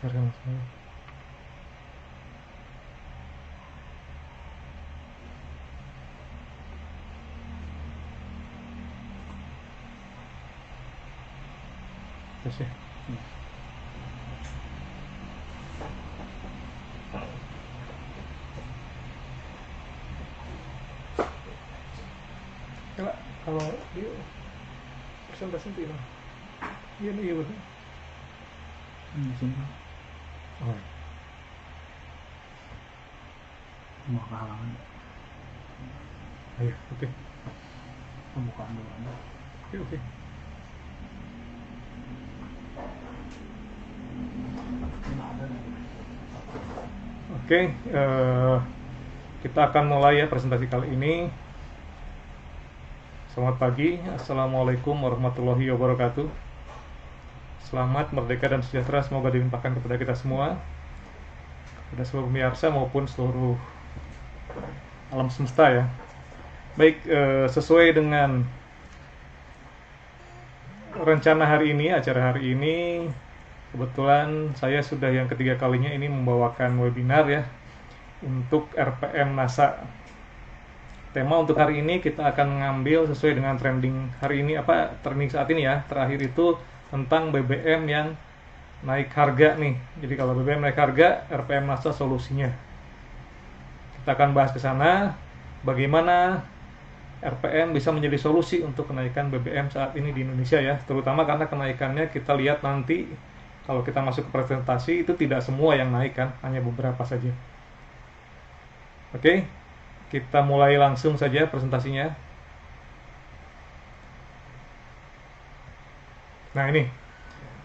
Besarkan masalahnya. Terus ya. Kalau dia presentasi itu iya nih, iya betul. Sini Oh, mau ke halaman ayo, oke. pembukaan dulu. Oke. Oke, kita akan mulai ya presentasi kali ini. Selamat pagi, Assalamualaikum warahmatullahi wabarakatuh. Selamat, merdeka, dan sejahtera semoga dilimpahkan kepada kita semua, kepada seluruh pemirsa maupun seluruh alam semesta ya. Baik, sesuai dengan rencana hari ini, acara hari ini, kebetulan saya sudah yang ketiga kalinya ini membawakan webinar ya untuk RPM NASA. Tema untuk hari ini kita akan mengambil sesuai dengan trending hari ini, trending saat ini ya. Terakhir itu tentang BBM yang naik harga nih. Jadi kalau BBM naik harga, RPM NASA solusinya. Kita akan bahas ke sana bagaimana RPM bisa menjadi solusi untuk kenaikan BBM saat ini di Indonesia ya. Terutama karena kenaikannya kita lihat nanti kalau kita masuk ke presentasi itu tidak semua yang naik kan, hanya beberapa saja. Oke. Kita mulai langsung saja presentasinya. Nah ini,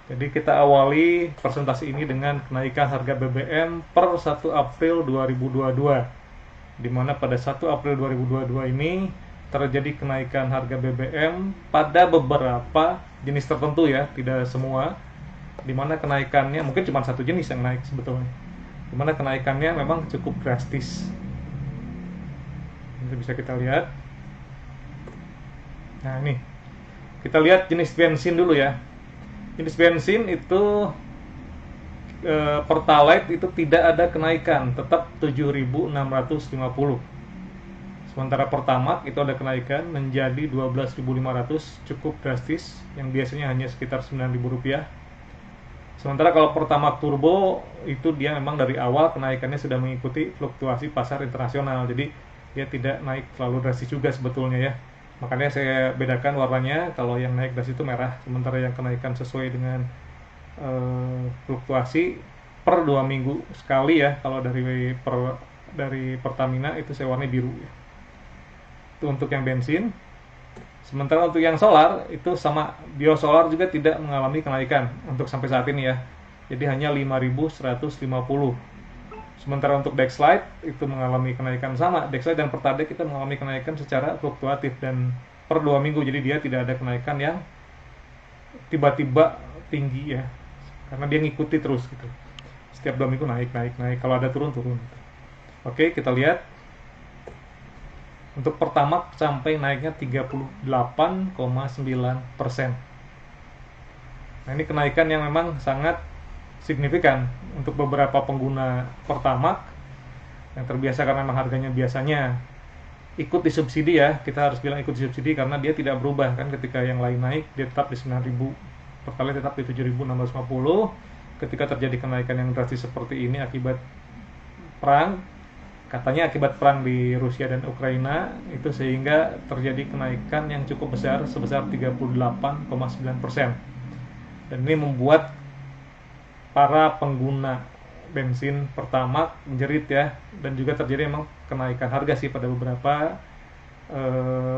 jadi kita awali presentasi ini dengan kenaikan harga BBM per 1 April 2022. Di mana pada 1 April 2022 ini terjadi kenaikan harga BBM pada beberapa jenis tertentu ya, tidak semua. Di mana kenaikannya mungkin cuma satu jenis yang naik sebetulnya. Di mana kenaikannya memang cukup drastis. Ini bisa kita lihat. Nah ini, kita lihat jenis bensin dulu ya. Jenis bensin itu Pertalite itu tidak ada kenaikan, tetap 7.650. Sementara Pertamax itu ada kenaikan menjadi 12.500, cukup drastis, yang biasanya hanya sekitar Rp9.000. Sementara kalau Pertamax Turbo itu dia memang dari awal kenaikannya sudah mengikuti fluktuasi pasar internasional, jadi dia tidak naik terlalu drastis juga sebetulnya ya. Makanya saya bedakan warnanya, kalau yang naik drastis itu merah, sementara yang kenaikan sesuai dengan fluktuasi per 2 minggu sekali ya. Kalau dari Pertamina itu saya warnai biru ya. Itu untuk yang bensin. Sementara untuk yang solar itu sama, biosolar juga tidak mengalami kenaikan untuk sampai saat ini ya. Jadi hanya 5.150. Sementara untuk Dexlite itu mengalami kenaikan sama. Dexlite dan Pertadec itu mengalami kenaikan secara fluktuatif dan per 2 minggu. Jadi dia tidak ada kenaikan yang tiba-tiba tinggi ya. Karena dia ngikuti terus gitu. Setiap 2 minggu naik. Kalau ada turun. Oke, kita lihat. Untuk Pertamax sampai naiknya 38,9%. Nah, ini kenaikan yang memang sangat signifikan untuk beberapa pengguna Pertamax yang terbiasa karena memang harganya biasanya ikut disubsidi ya. Kita harus bilang ikut disubsidi karena dia tidak berubah kan, ketika yang lain naik dia tetap di 9.000, Pertalite tetap di 7.650. Ketika terjadi kenaikan yang drastis seperti ini akibat perang, katanya akibat perang di Rusia dan Ukraina itu, sehingga terjadi kenaikan yang cukup besar sebesar 38,9%. Dan ini membuat para pengguna bensin Pertamax menjerit ya, dan juga terjadi memang kenaikan harga sih pada beberapa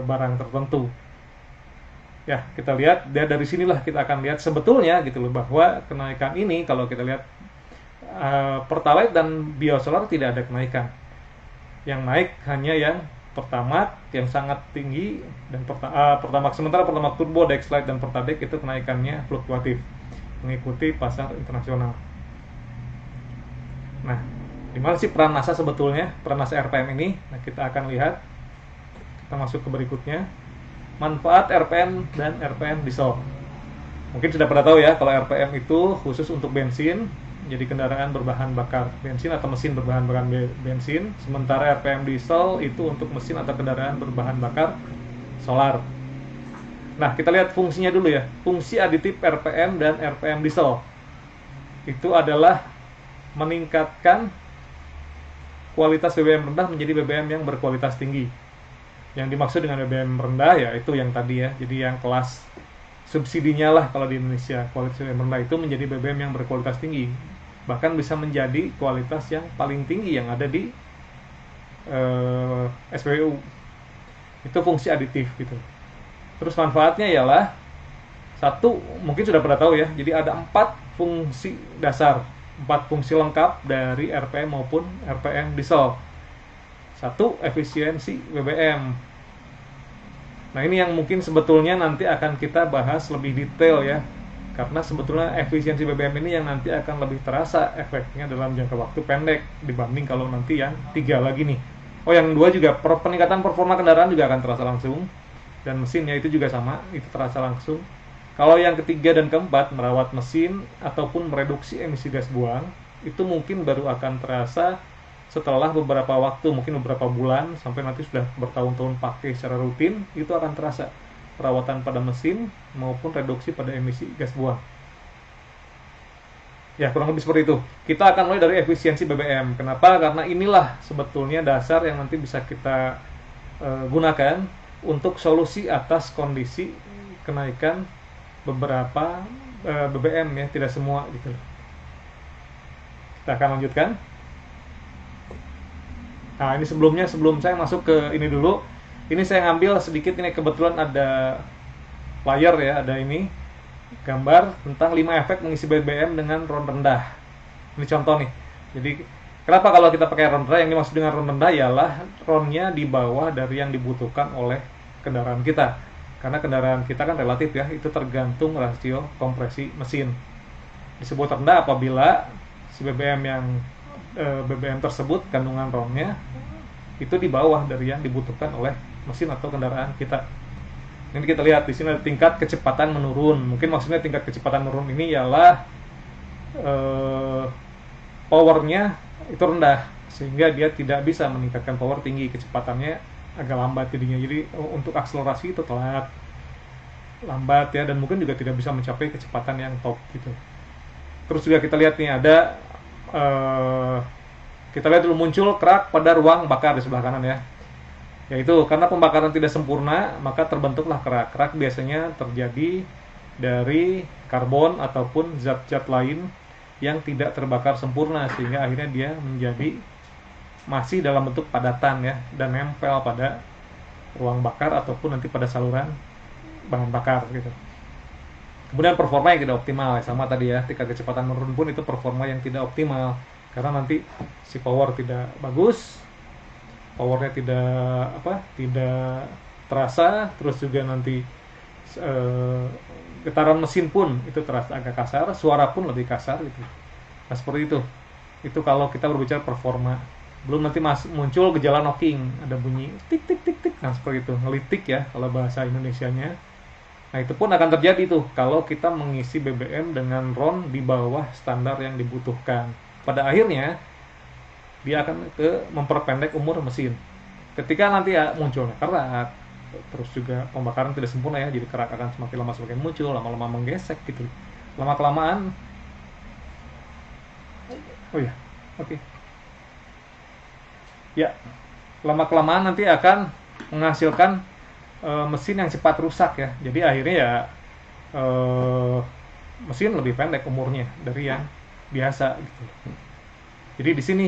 barang tertentu. Ya, kita lihat dari sinilah kita akan lihat sebetulnya gitu loh, bahwa kenaikan ini kalau kita lihat Pertalite dan biosolar tidak ada kenaikan. Yang naik hanya yang Pertamax yang sangat tinggi dan Pertamax. Sementara Pertamax Turbo, Dexlite dan Pertadec itu kenaikannya fluktuatif mengikuti pasar internasional. Nah, di mana sih peran NASA sebetulnya? Peran NASA RPM ini? Nah, kita akan lihat. Kita masuk ke berikutnya. Manfaat RPM dan RPM diesel. Mungkin sudah pada tahu ya, kalau RPM itu khusus untuk bensin, menjadi kendaraan berbahan bakar bensin atau mesin berbahan bakar bensin, sementara RPM diesel itu untuk mesin atau kendaraan berbahan bakar solar. Nah, kita lihat fungsinya dulu ya. Fungsi aditif RPM dan RPM diesel itu adalah meningkatkan kualitas BBM rendah menjadi BBM yang berkualitas tinggi. Yang dimaksud dengan BBM rendah ya itu yang tadi ya. Jadi yang kelas subsidinya lah kalau di Indonesia, kualitas BBM rendah itu menjadi BBM yang berkualitas tinggi. Bahkan bisa menjadi kualitas yang paling tinggi yang ada di SPBU. Itu fungsi aditif gitu. Terus manfaatnya ialah satu, mungkin sudah pada tahu ya. Jadi ada 4 fungsi dasar, 4 fungsi lengkap dari RPM maupun RPM diesel. Satu, efisiensi BBM. Nah, ini yang mungkin sebetulnya nanti akan kita bahas lebih detail ya. Karena sebetulnya efisiensi BBM ini yang nanti akan lebih terasa efeknya dalam jangka waktu pendek dibanding kalau nanti yang 3 lagi nih. Oh, yang 2 juga peningkatan performa kendaraan juga akan terasa langsung. Dan mesinnya itu juga sama, itu terasa langsung. Kalau yang ketiga dan keempat, merawat mesin ataupun mereduksi emisi gas buang, itu mungkin baru akan terasa setelah beberapa waktu, mungkin beberapa bulan, sampai nanti sudah bertahun-tahun pakai secara rutin, itu akan terasa perawatan pada mesin maupun reduksi pada emisi gas buang. Ya, kurang lebih seperti itu. Kita akan mulai dari efisiensi BBM. Kenapa? Karena inilah sebetulnya dasar yang nanti bisa kita gunakan untuk solusi atas kondisi kenaikan beberapa BBM ya, tidak semua gitu. Kita akan lanjutkan. Nah, ini sebelum saya masuk ke ini dulu, ini saya ngambil sedikit, ini kebetulan ada flyer ya, ada ini gambar tentang 5 efek mengisi BBM dengan RON rendah. Ini contoh nih. Jadi kenapa kalau kita pakai RON rendah, yang dimaksud dengan RON rendah ialah RON-nya di bawah dari yang dibutuhkan oleh kendaraan kita. Karena kendaraan kita kan relatif ya, itu tergantung rasio kompresi mesin. Disebut rendah apabila si BBM tersebut kandungan RON-nya itu di bawah dari yang dibutuhkan oleh mesin atau kendaraan kita. Ini kita lihat di sini ada tingkat kecepatan menurun. Mungkin maksudnya tingkat kecepatan menurun ini ialah powernya itu rendah sehingga dia tidak bisa meningkatkan power tinggi, kecepatannya agak lambat jadinya. Jadi untuk akselerasi itu telat, lambat ya, dan mungkin juga tidak bisa mencapai kecepatan yang top gitu. Terus juga kita lihat nih ada kita lihat dulu muncul kerak pada ruang bakar di sebelah kanan ya. Yaitu karena pembakaran tidak sempurna, maka terbentuklah kerak. Kerak biasanya terjadi dari karbon ataupun zat-zat lain yang tidak terbakar sempurna, sehingga akhirnya dia menjadi masih dalam bentuk padatan ya, dan nempel pada ruang bakar ataupun nanti pada saluran bahan bakar gitu. Kemudian performa yang tidak optimal ya, sama tadi ya, tingkat kecepatan menurun pun itu performa yang tidak optimal karena nanti si power tidak bagus, powernya tidak terasa, terus juga nanti getaran mesin pun itu terasa agak kasar, suara pun lebih kasar gitu. Nah, seperti itu. Itu kalau kita berbicara performa. Belum nanti muncul gejala knocking, ada bunyi tik tik tik tik, nah seperti itu, ngelitik ya kalau bahasa Indonesianya. Nah, itu pun akan terjadi tuh kalau kita mengisi BBM dengan RON di bawah standar yang dibutuhkan. Pada akhirnya dia akan memperpendek umur mesin. Ketika nanti ya munculnya kerak, terus juga pembakaran tidak sempurna ya, jadi kerak akan semakin lama semakin muncul, lama-lama menggesek gitu. Lama-kelamaan, oh ya, oke. Ya, lama-kelamaan nanti akan menghasilkan mesin yang cepat rusak ya. Jadi akhirnya ya mesin lebih pendek umurnya dari yang biasa gitu. Jadi di sini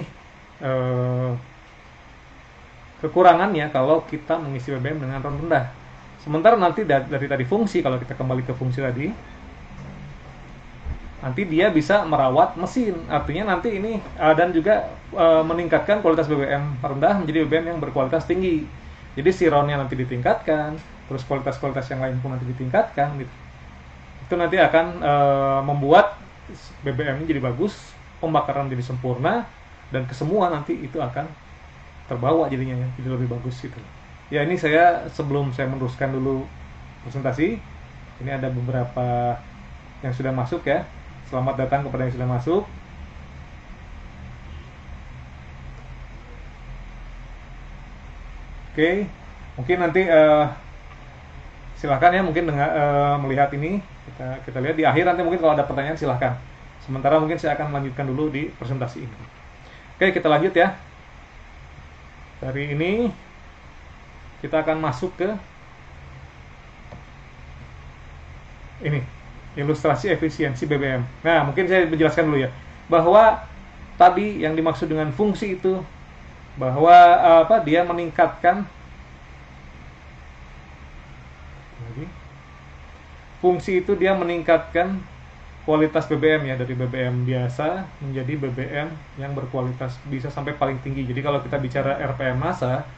kekurangannya kalau kita mengisi BBM dengan RON rendah. Sementara nanti dari tadi fungsi, kalau kita kembali ke fungsi tadi, nanti dia bisa merawat mesin. Artinya nanti ini dan juga meningkatkan kualitas BBM rendah menjadi BBM yang berkualitas tinggi. Jadi si RON-nya nanti ditingkatkan, terus kualitas-kualitas yang lain pun nanti ditingkatkan gitu. Itu nanti akan membuat BBM-nya jadi bagus, pembakaran jadi sempurna, dan kesemua nanti itu akan terbawa jadinya ya, jadi lebih bagus gitu. Ya, ini sebelum saya meneruskan dulu presentasi, ini ada beberapa yang sudah masuk ya. Selamat datang kepada yang sudah masuk. Oke, mungkin nanti silakan ya mungkin melihat ini, kita lihat di akhir, nanti mungkin kalau ada pertanyaan silahkan. Sementara mungkin saya akan melanjutkan dulu di presentasi ini. Oke, kita lanjut ya. Dari ini kita akan masuk ke ini, ilustrasi efisiensi BBM. Nah, mungkin saya menjelaskan dulu ya, bahwa tadi yang dimaksud dengan fungsi itu, bahwa dia meningkatkan, fungsi itu dia meningkatkan kualitas BBM ya, dari BBM biasa menjadi BBM yang berkualitas, bisa sampai paling tinggi. Jadi kalau kita bicara RPM massa,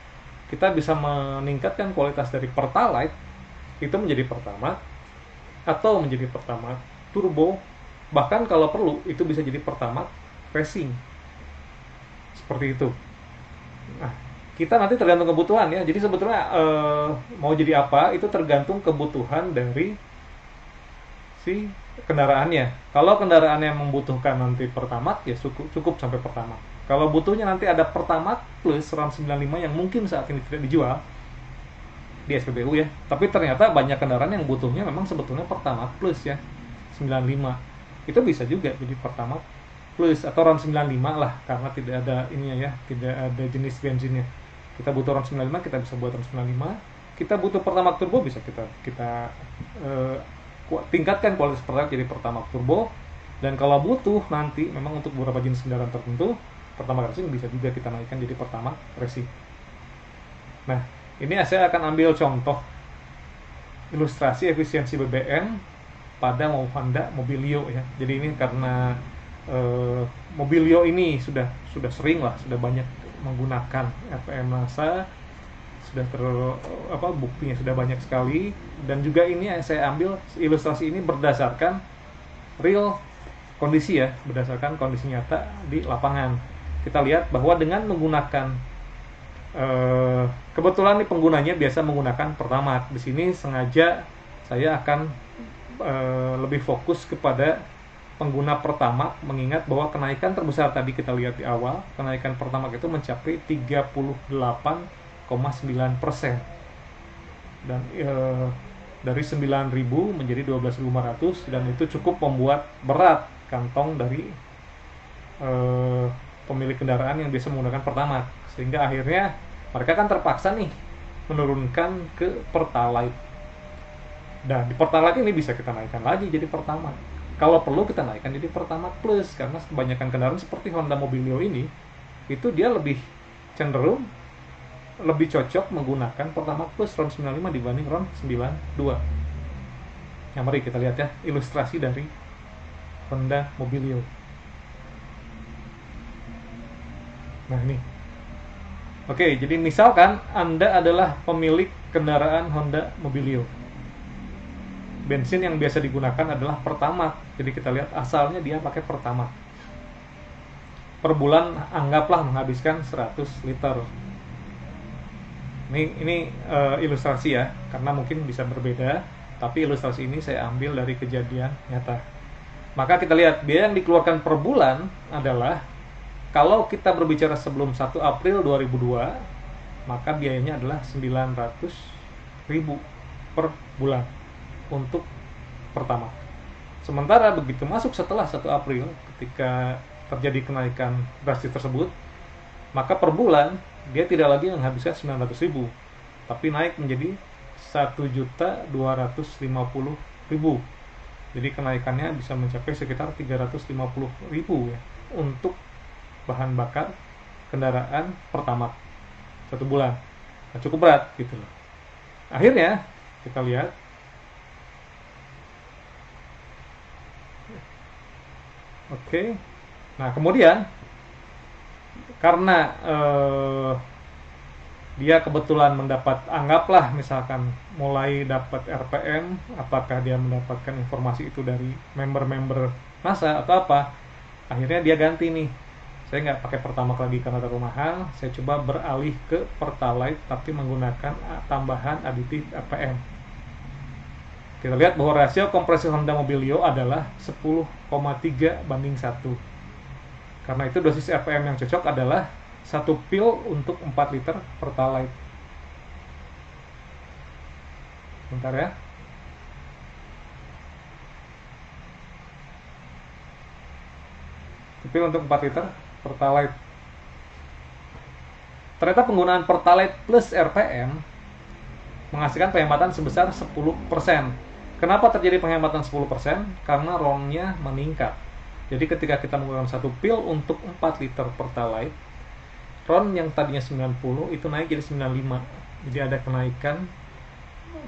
kita bisa meningkatkan kualitas dari Pertalite itu menjadi Pertamax, atau menjadi Pertamax Turbo, bahkan kalau perlu itu bisa jadi Pertamax Racing, seperti itu. Nah, kita nanti tergantung kebutuhan ya. Jadi sebetulnya mau jadi apa itu tergantung kebutuhan dari si kendaraannya. Kalau kendaraannya membutuhkan nanti Pertamax, ya cukup sampai Pertamax. Kalau butuhnya nanti ada Pertamax plus RON 95 yang mungkin saat ini tidak dijual di SPBU ya, tapi ternyata banyak kendaraan yang butuhnya memang sebetulnya Pertamax plus ya, 95. Itu bisa juga jadi Pertamax plus atau RON 95 lah, karena tidak ada ininya ya, tidak ada jenis bensinnya. Kita butuh RON 95, kita bisa buat RON 95. Kita butuh Pertamax Turbo, bisa kita tingkatkan kualitas Pertamax jadi Pertamax Turbo. Dan kalau butuh nanti memang untuk beberapa jenis kendaraan tertentu, Pertamax Racing bisa juga kita naikkan jadi Pertamax Racing. Nah, ini saya akan ambil contoh ilustrasi efisiensi BBM pada Honda Mobilio ya. Jadi ini karena Mobilio ini sudah sering lah, sudah banyak menggunakan RPM massa, sudah buktinya sudah banyak sekali. Dan juga ini saya ambil ilustrasi ini berdasarkan real kondisi ya, berdasarkan kondisi nyata di lapangan. Kita lihat bahwa dengan menggunakan kebetulan nih penggunanya biasa menggunakan Pertamax. Di sini sengaja saya akan lebih fokus kepada pengguna Pertamax, mengingat bahwa kenaikan terbesar tadi kita lihat di awal, kenaikan Pertamax itu mencapai 38,9%. Dan dari 9.000 menjadi 12.500, dan itu cukup membuat berat kantong dari pemilik kendaraan yang biasa menggunakan Pertamax, sehingga akhirnya mereka kan terpaksa nih menurunkan ke Pertalite. Dan di Pertalite ini bisa kita naikkan lagi jadi Pertamax. Kalau perlu kita naikkan jadi Pertamax Plus, karena kebanyakan kendaraan seperti Honda Mobilio ini itu dia lebih cenderung lebih cocok menggunakan Pertamax Plus RON 95 dibanding RON 92. Nah, mari kita lihat ya ilustrasi dari Honda Mobilio. Nah, ini. Oke, jadi misalkan Anda adalah pemilik kendaraan Honda Mobilio. Bensin yang biasa digunakan adalah Pertamax. Jadi kita lihat asalnya dia pakai Pertamax. Per bulan anggaplah menghabiskan 100 liter. Ini ilustrasi ya, karena mungkin bisa berbeda, tapi ilustrasi ini saya ambil dari kejadian nyata. Maka kita lihat biaya yang dikeluarkan per bulan adalah, kalau kita berbicara sebelum 1 April 2002, maka biayanya adalah 900.000 per bulan untuk Pertamax. Sementara begitu masuk setelah 1 April, ketika terjadi kenaikan drastis tersebut, maka per bulan dia tidak lagi menghabiskan 900.000, tapi naik menjadi 1.250.000. Jadi kenaikannya bisa mencapai sekitar 350.000 ya, untuk bahan bakar kendaraan Pertamax 1 bulan. Nah, cukup berat gitu loh. Akhirnya kita lihat oke. Nah, kemudian karena dia kebetulan mendapat, anggaplah misalkan mulai dapat RPM, apakah dia mendapatkan informasi itu dari member-member massa atau apa, akhirnya dia ganti nih, saya nggak pakai Pertamax lagi karena terlalu mahal, saya coba beralih ke Pertalite tapi menggunakan tambahan aditif RPM. Kita lihat bahwa rasio kompresi Honda Mobilio adalah 10,3:1. Karena itu dosis RPM yang cocok adalah 1 pil untuk 4 liter Pertalite. Bentar ya. Tapi untuk 4 liter Pertalite, ternyata penggunaan Pertalite plus RPM menghasilkan penghematan sebesar 10%. Kenapa terjadi penghematan 10%? Karena RON-nya meningkat. Jadi ketika kita menggunakan satu pil untuk 4 liter Pertalite, RON yang tadinya 90 itu naik jadi 95. Jadi ada kenaikan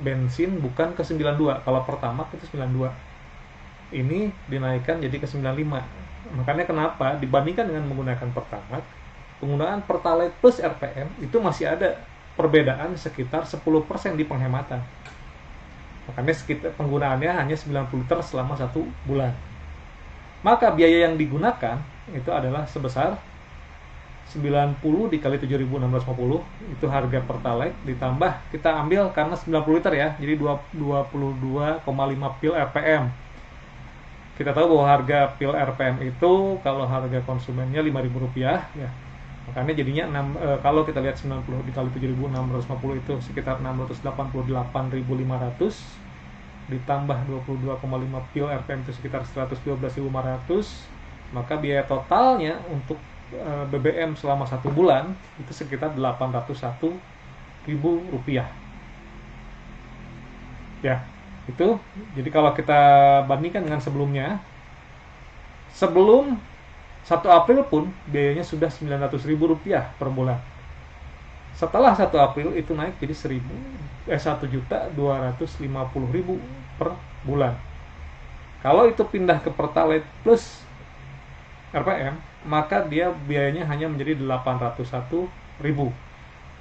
bensin bukan ke 92. Kalau Pertamax itu 92. Ini dinaikkan jadi ke 95. Makanya kenapa dibandingkan dengan menggunakan Pertamax, penggunaan Pertalite plus RPM itu masih ada perbedaan sekitar 10% di penghematan. Makanya sekitar penggunaannya hanya 90 liter selama 1 bulan. Maka biaya yang digunakan itu adalah sebesar 90 dikali 7.650, itu harga Pertalite, ditambah kita ambil karena 90 liter ya, jadi 22,5 pil RPM. Kita tahu bahwa harga pil RPM itu kalau harga konsumennya Rp5.000 ya. Makanya jadinya kalau kita lihat 90 dikali 7.650 itu sekitar 688.500, ditambah 22,5 pil RPM itu sekitar 112.500, maka biaya totalnya untuk BBM selama 1 bulan itu sekitar Rp801.000 ya. Itu jadi kalau kita bandingkan dengan sebelumnya, sebelum 1 April pun biayanya sudah Rp900.000 per bulan. Setelah 1 April itu naik jadi 1.250.000 per bulan. Kalau itu pindah ke Pertalite plus RPM, maka dia biayanya hanya menjadi Rp801.000.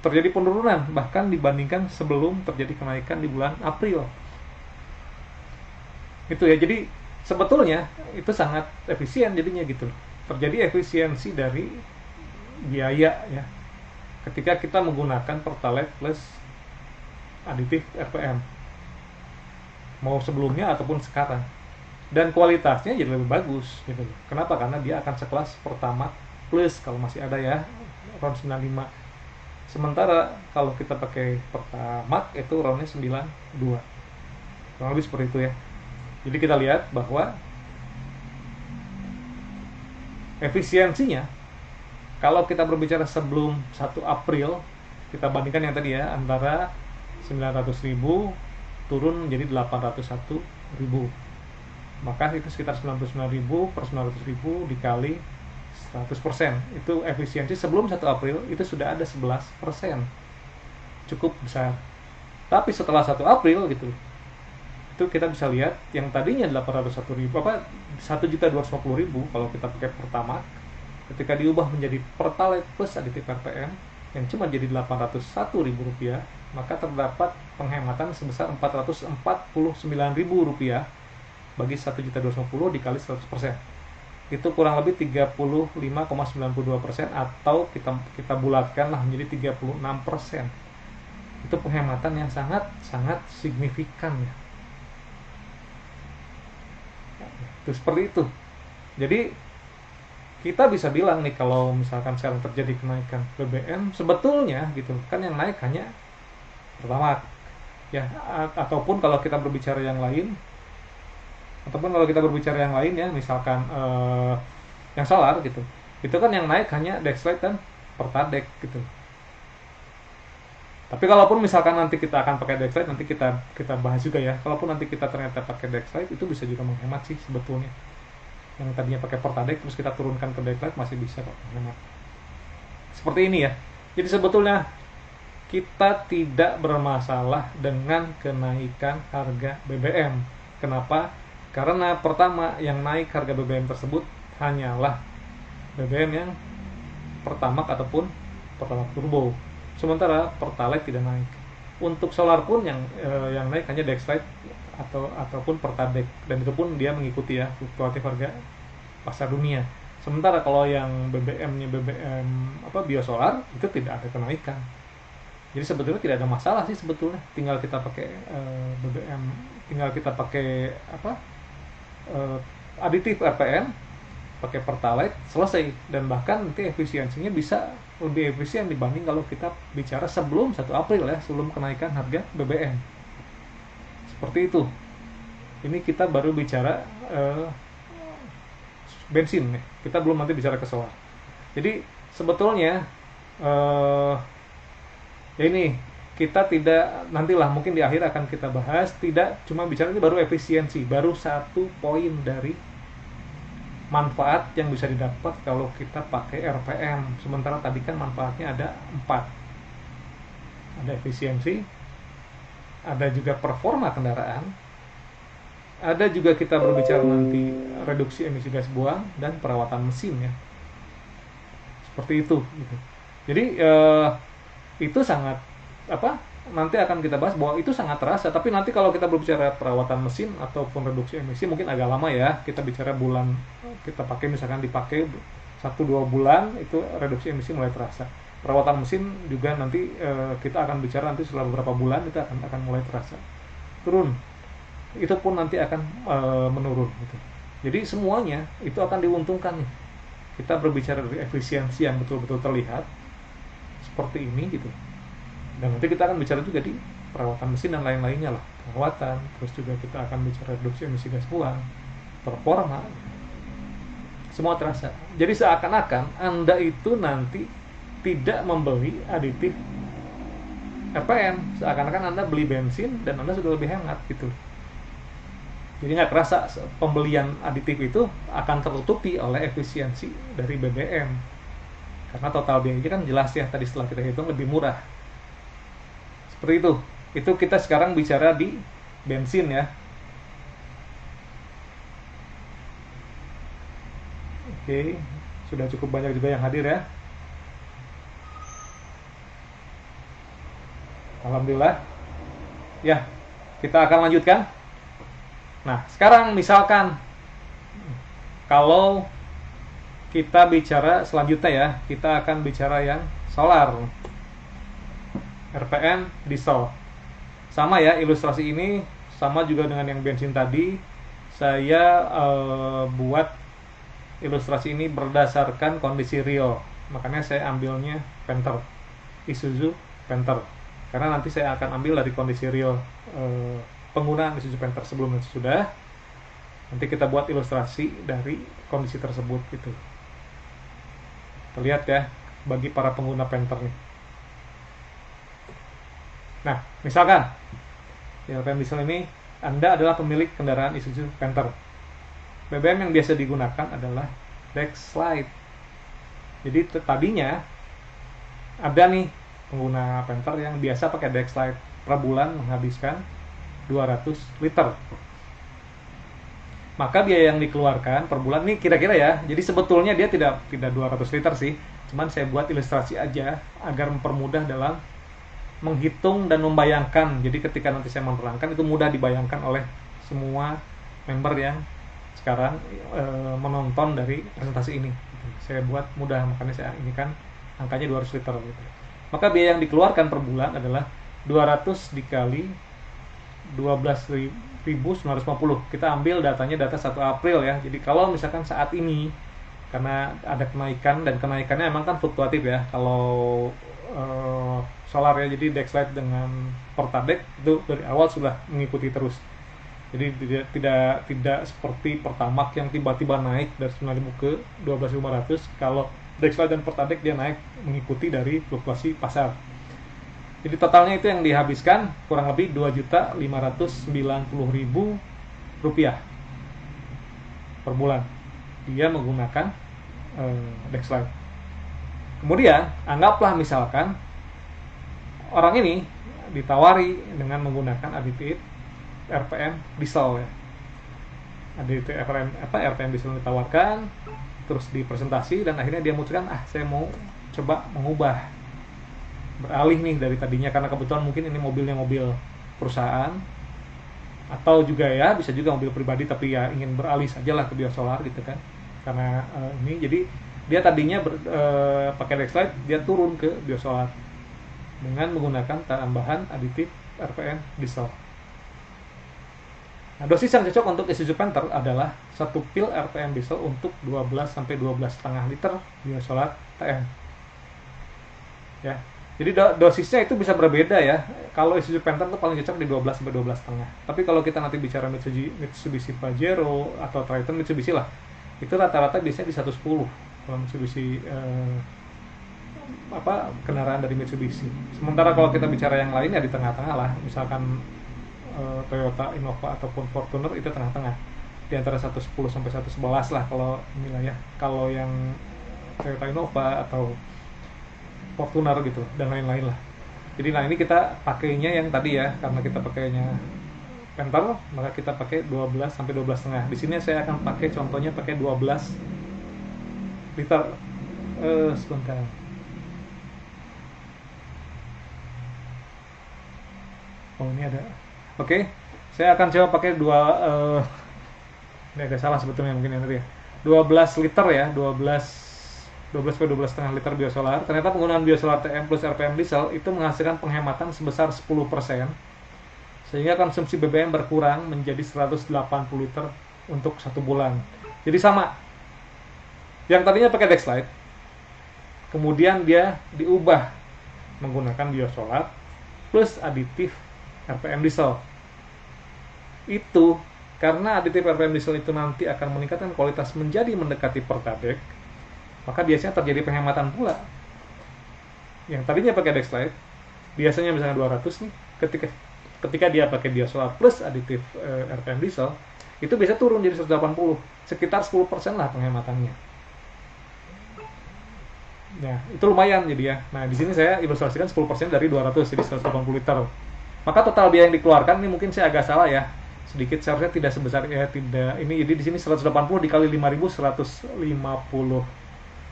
Terjadi penurunan bahkan dibandingkan sebelum terjadi kenaikan di bulan April. Itu ya, jadi sebetulnya itu sangat efisien jadinya gitu. Terjadi efisiensi dari biaya ya ketika kita menggunakan Pertalite plus aditif RPM, mau sebelumnya ataupun sekarang, dan kualitasnya jadi lebih bagus gitu. Kenapa? Karena dia akan sekelas Pertamax plus kalau masih ada ya, RON 95. Sementara kalau kita pakai Pertamax itu RON-nya 92. Kurang lebih seperti itu ya. Jadi kita lihat bahwa efisiensinya kalau kita berbicara sebelum 1 April, kita bandingkan yang tadi ya, antara 900.000 turun menjadi 801.000, maka itu sekitar 99.000 per 900.000 dikali 100%. Itu efisiensi sebelum 1 April itu sudah ada 11%, cukup besar. Tapi setelah 1 April gitu, itu kita bisa lihat yang tadinya 801.000 1.250.000 kalau kita pakai Pertamax, ketika diubah menjadi Pertalite plus aditif RPM yang cuma jadi Rp801.000, maka terdapat penghematan sebesar Rp449.000 bagi 1.250.000 dikali 100%. Itu kurang lebih 35,92%, atau kita bulatkan lah menjadi 36%. Itu penghematan yang sangat signifikan ya. Itu seperti itu. Jadi kita bisa bilang nih, kalau misalkan sekarang terjadi kenaikan BBM, sebetulnya gitu kan yang naik hanya Pertamax ya, ataupun kalau kita berbicara yang lain, ya misalkan yang solar gitu, itu kan yang naik hanya Dexlite dan Pertadex gitu. Tapi kalaupun misalkan nanti kita akan pakai Dexlite, nanti kita bahas juga ya. Kalaupun nanti kita ternyata pakai Dexlite, itu bisa juga menghemat sih sebetulnya. Yang tadinya pakai Pertadex terus kita turunkan ke Dexlite, masih bisa kok menghemat. Seperti ini ya. Jadi sebetulnya kita tidak bermasalah dengan kenaikan harga BBM. Kenapa? Karena pertama, yang naik harga BBM tersebut hanyalah BBM yang Pertamax ataupun Pertamax Turbo. Sementara Pertalite tidak naik. Untuk solar pun yang naik hanya Dexlite ataupun Pertadex, dan itu pun dia mengikuti ya fluktuatif harga pasar dunia. Sementara kalau yang BBM-nya biosolar itu tidak ada kenaikan. Jadi sebetulnya tidak ada masalah sih sebetulnya. Tinggal kita pakai BBM, tinggal kita pakai aditif RPM, pakai Pertalite, selesai. Dan bahkan nanti efisiensinya bisa lebih efisien dibanding kalau kita bicara sebelum 1 April ya, sebelum kenaikan harga BBM. Seperti itu. Ini kita baru bicara bensin nih. Kita belum nanti bicara ke solar. Jadi sebetulnya ya ini kita tidak, nantilah mungkin di akhir akan kita bahas, tidak cuma bicara, ini baru efisiensi, baru satu poin dari manfaat yang bisa didapat kalau kita pakai RPM. Sementara tadi kan manfaatnya ada 4. Ada efisiensi, ada juga performa kendaraan, ada juga kita berbicara nanti reduksi emisi gas buang dan perawatan mesin ya. Seperti itu gitu. Jadi itu sangat nanti akan kita bahas bahwa itu sangat terasa. Tapi nanti kalau kita berbicara perawatan mesin ataupun reduksi emisi mungkin agak lama ya. Kita bicara bulan, kita pakai misalkan dipakai 1-2 bulan itu reduksi emisi mulai terasa. Perawatan mesin juga nanti kita akan bicara nanti setelah beberapa bulan itu akan mulai terasa turun. Itu pun nanti akan menurun gitu. Jadi semuanya itu akan diuntungkan nih. Kita berbicara dari efisiensi yang betul-betul terlihat seperti ini gitu. Dan nanti kita akan bicara juga di perawatan mesin dan lain-lainnya lah, perawatan, terus juga kita akan bicara reduksi emisi gas buang, performa, semua terasa. Jadi seakan-akan Anda itu nanti tidak membeli aditif RPM, seakan-akan Anda beli bensin dan Anda sudah lebih hemat gitu. Jadi nggak kerasa pembelian aditif itu akan tertutupi oleh efisiensi dari BBM, karena total biayanya kan jelas ya, tadi setelah kita hitung lebih murah. Seperti itu. Itu kita sekarang bicara di bensin ya. Oke, sudah cukup banyak juga yang hadir ya. Alhamdulillah. Ya, kita akan lanjutkan. Nah, sekarang misalkan kalau kita bicara selanjutnya ya, kita akan bicara yang solar. RPM diesel. Sama ya, ilustrasi ini sama juga dengan yang bensin tadi. Saya buat ilustrasi ini berdasarkan kondisi real. Makanya saya ambilnya Panther, Isuzu Panther. Karena nanti saya akan ambil dari kondisi real penggunaan Isuzu Panther sebelumnya sudah. Nanti kita buat ilustrasi dari kondisi tersebut gitu. Terlihat ya bagi para pengguna Panther nih. Nah, misalkan di RPM diesel ini Anda adalah pemilik kendaraan Isuzu Panther. BBM yang biasa digunakan adalah Dexlite. Jadi tadinya ada nih pengguna Panther yang biasa pakai Dexlite, per bulan menghabiskan 200 liter. Maka biaya yang dikeluarkan per bulan nih kira-kira ya. Jadi sebetulnya dia tidak 200 liter sih. Cuman saya buat ilustrasi aja agar mempermudah dalam menghitung dan membayangkan. Jadi ketika nanti saya menerangkan itu mudah dibayangkan oleh semua member yang sekarang menonton dari presentasi ini. Saya buat mudah, makanya saya ini kan angkanya 200 liter gitu. Maka biaya yang dikeluarkan per bulan adalah 200 dikali 12.950. Kita ambil datanya data 1 April ya. Jadi kalau misalkan saat ini karena ada kenaikan, dan kenaikannya emang kan fluktuatif ya. Kalau solar ya, jadi Dexlite dengan Pertalite itu dari awal sudah mengikuti terus. Jadi tidak seperti Pertamax yang tiba-tiba naik dari 9.000 ke 12.500. Kalau Dexlite dan Pertalite dia naik mengikuti dari fluktuasi pasar. Jadi totalnya itu yang dihabiskan kurang lebih Rp2.590.000 per bulan. Dia menggunakan Dexlite. Kemudian anggaplah misalkan orang ini ditawari dengan menggunakan aditif RPM diesel ya. Aditif RPM diesel ditawarkan, terus dipresentasi, dan akhirnya dia memutuskan saya mau coba mengubah, beralih nih dari tadinya, karena kebetulan mungkin ini mobilnya mobil perusahaan atau juga ya bisa juga mobil pribadi, tapi ya ingin beralih sajalah ke biosolar gitu kan. Karena ini jadi dia tadinya pakai Dexlite, dia turun ke biosolar dengan menggunakan tambahan aditif RPM diesel. Nah, dosis yang cocok untuk Isuzu Panther adalah 1 pil RPM diesel untuk 12 sampai 12,5 liter biosolar TM. Ya. Jadi dosisnya itu bisa berbeda ya. Kalau Isuzu Panther itu paling cocok di 12 sampai 12,5. Tapi kalau kita nanti bicara Mitsubishi Pajero atau Triton Mitsubishi lah, itu rata-rata biasanya di 110. Kalau Mitsubishi kendaraan dari Mitsubishi. Sementara kalau kita bicara yang lain ya di tengah-tengah lah. Misalkan Toyota Innova ataupun Fortuner itu tengah-tengah. Di antara 110 sampai 111 lah kalau inilah ya. Kalau yang Toyota Innova atau Fortuner gitu dan lain-lain lah. Jadi nah ini kita pakainya yang tadi ya, karena kita pakainya Panther, maka kita pakai 12 sampai 12,5. Di sini saya akan pakai contohnya pakai 12 liter. Sebentar. Oh ini ada. Oke, saya akan coba pakai ini agak salah sebetulnya mungkin ya tadi ya. 12 liter ya, 12 ke 12,5 liter biosolar. Ternyata penggunaan biosolar TM plus RPM diesel itu menghasilkan penghematan sebesar 10%, sehingga konsumsi BBM berkurang menjadi 180 liter untuk 1 bulan. Jadi sama. Yang tadinya pakai Dexlite, kemudian dia diubah menggunakan biosolar plus aditif RPM diesel. Itu karena aditif RPM diesel itu nanti akan meningkatkan kualitas menjadi mendekati Pertalite, maka biasanya terjadi penghematan pula. Yang tadinya pakai Dexlite, biasanya misalnya 200 nih, ketika dia pakai biosolar plus aditif RPM diesel, itu bisa turun jadi 180, sekitar 10% lah penghematannya. Nah, itu lumayan jadi ya. Nah, di sini saya ilustrasikan 10% dari 200 jadi 180 liter. Maka total biaya yang dikeluarkan ini mungkin saya agak salah ya. Sedikit seharusnya tidak sebesar ya, tidak. Ini jadi di sini 180 dikali 5.150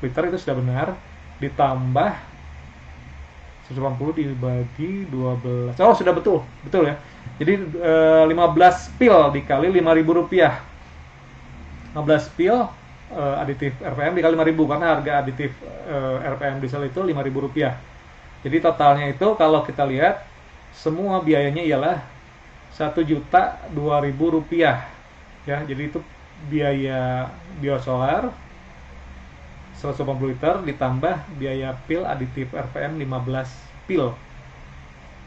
liter itu sudah benar, ditambah 180 dibagi 12. Oh, sudah betul ya. Jadi 15 pil dikali 5.000 rupiah. 15 pil aditif RPM dikali 5.000 karena harga aditif RPM diesel itu 5.000 rupiah. Jadi totalnya itu kalau kita lihat semua biayanya ialah 1.002.000 rupiah. Ya, jadi itu biaya biosolar 180 liter ditambah biaya pil aditif RPM 15 pil.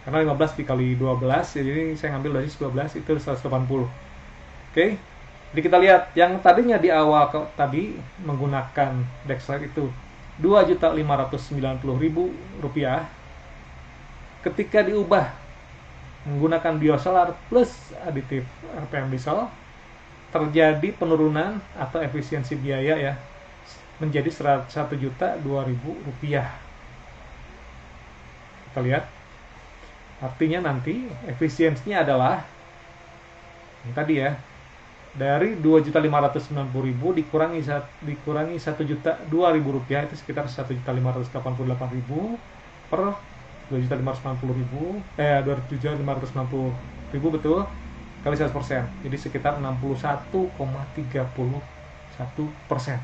Karena 15 dikali 12, jadi saya ngambil dosis 12 itu 180. Oke. Jadi kita lihat yang tadinya di awal tadi menggunakan Dexlite itu 2.590.000 rupiah. Ketika diubah menggunakan biosolar plus aditif RPM diesel, terjadi penurunan atau efisiensi biaya ya, menjadi 1.002.000 rupiah. Kita lihat, artinya nanti efisiensinya adalah yang tadi ya, dari 2.590.000 dikurangi 1.002.000 rupiah, itu sekitar 1.588.000 per 2.590.000 2.590.000 betul kali 100%, jadi sekitar 61,31%.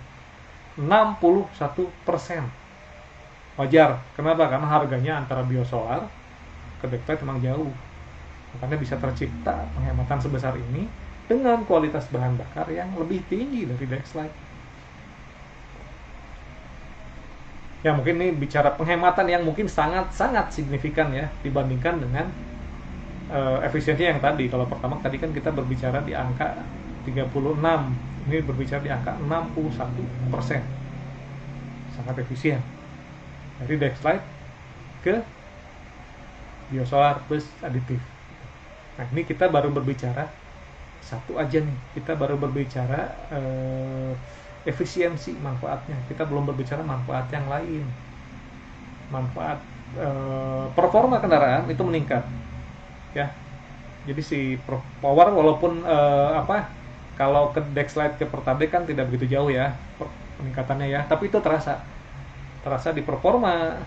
61%. Wajar. Kenapa? Karena harganya antara biosolar ke Dexlite memang jauh. Makanya bisa tercipta penghematan sebesar ini dengan kualitas bahan bakar yang lebih tinggi dari Dexlite. Ya mungkin ini bicara penghematan yang mungkin sangat-sangat signifikan ya dibandingkan dengan efisiensi yang tadi. Kalau pertama tadi kan kita berbicara di angka 36, ini berbicara di angka 61%. Sangat efisien. Dari Dexlite ke biosolar plus aditif. Nah, ini kita baru berbicara satu aja nih. Kita baru berbicara efisiensi manfaatnya. Kita belum berbicara manfaat yang lain. Manfaat performa kendaraan itu meningkat. Ya. Jadi si power walaupun kalau ke Dexlite ke Pertalite kan tidak begitu jauh ya peningkatannya ya, tapi itu terasa di performa,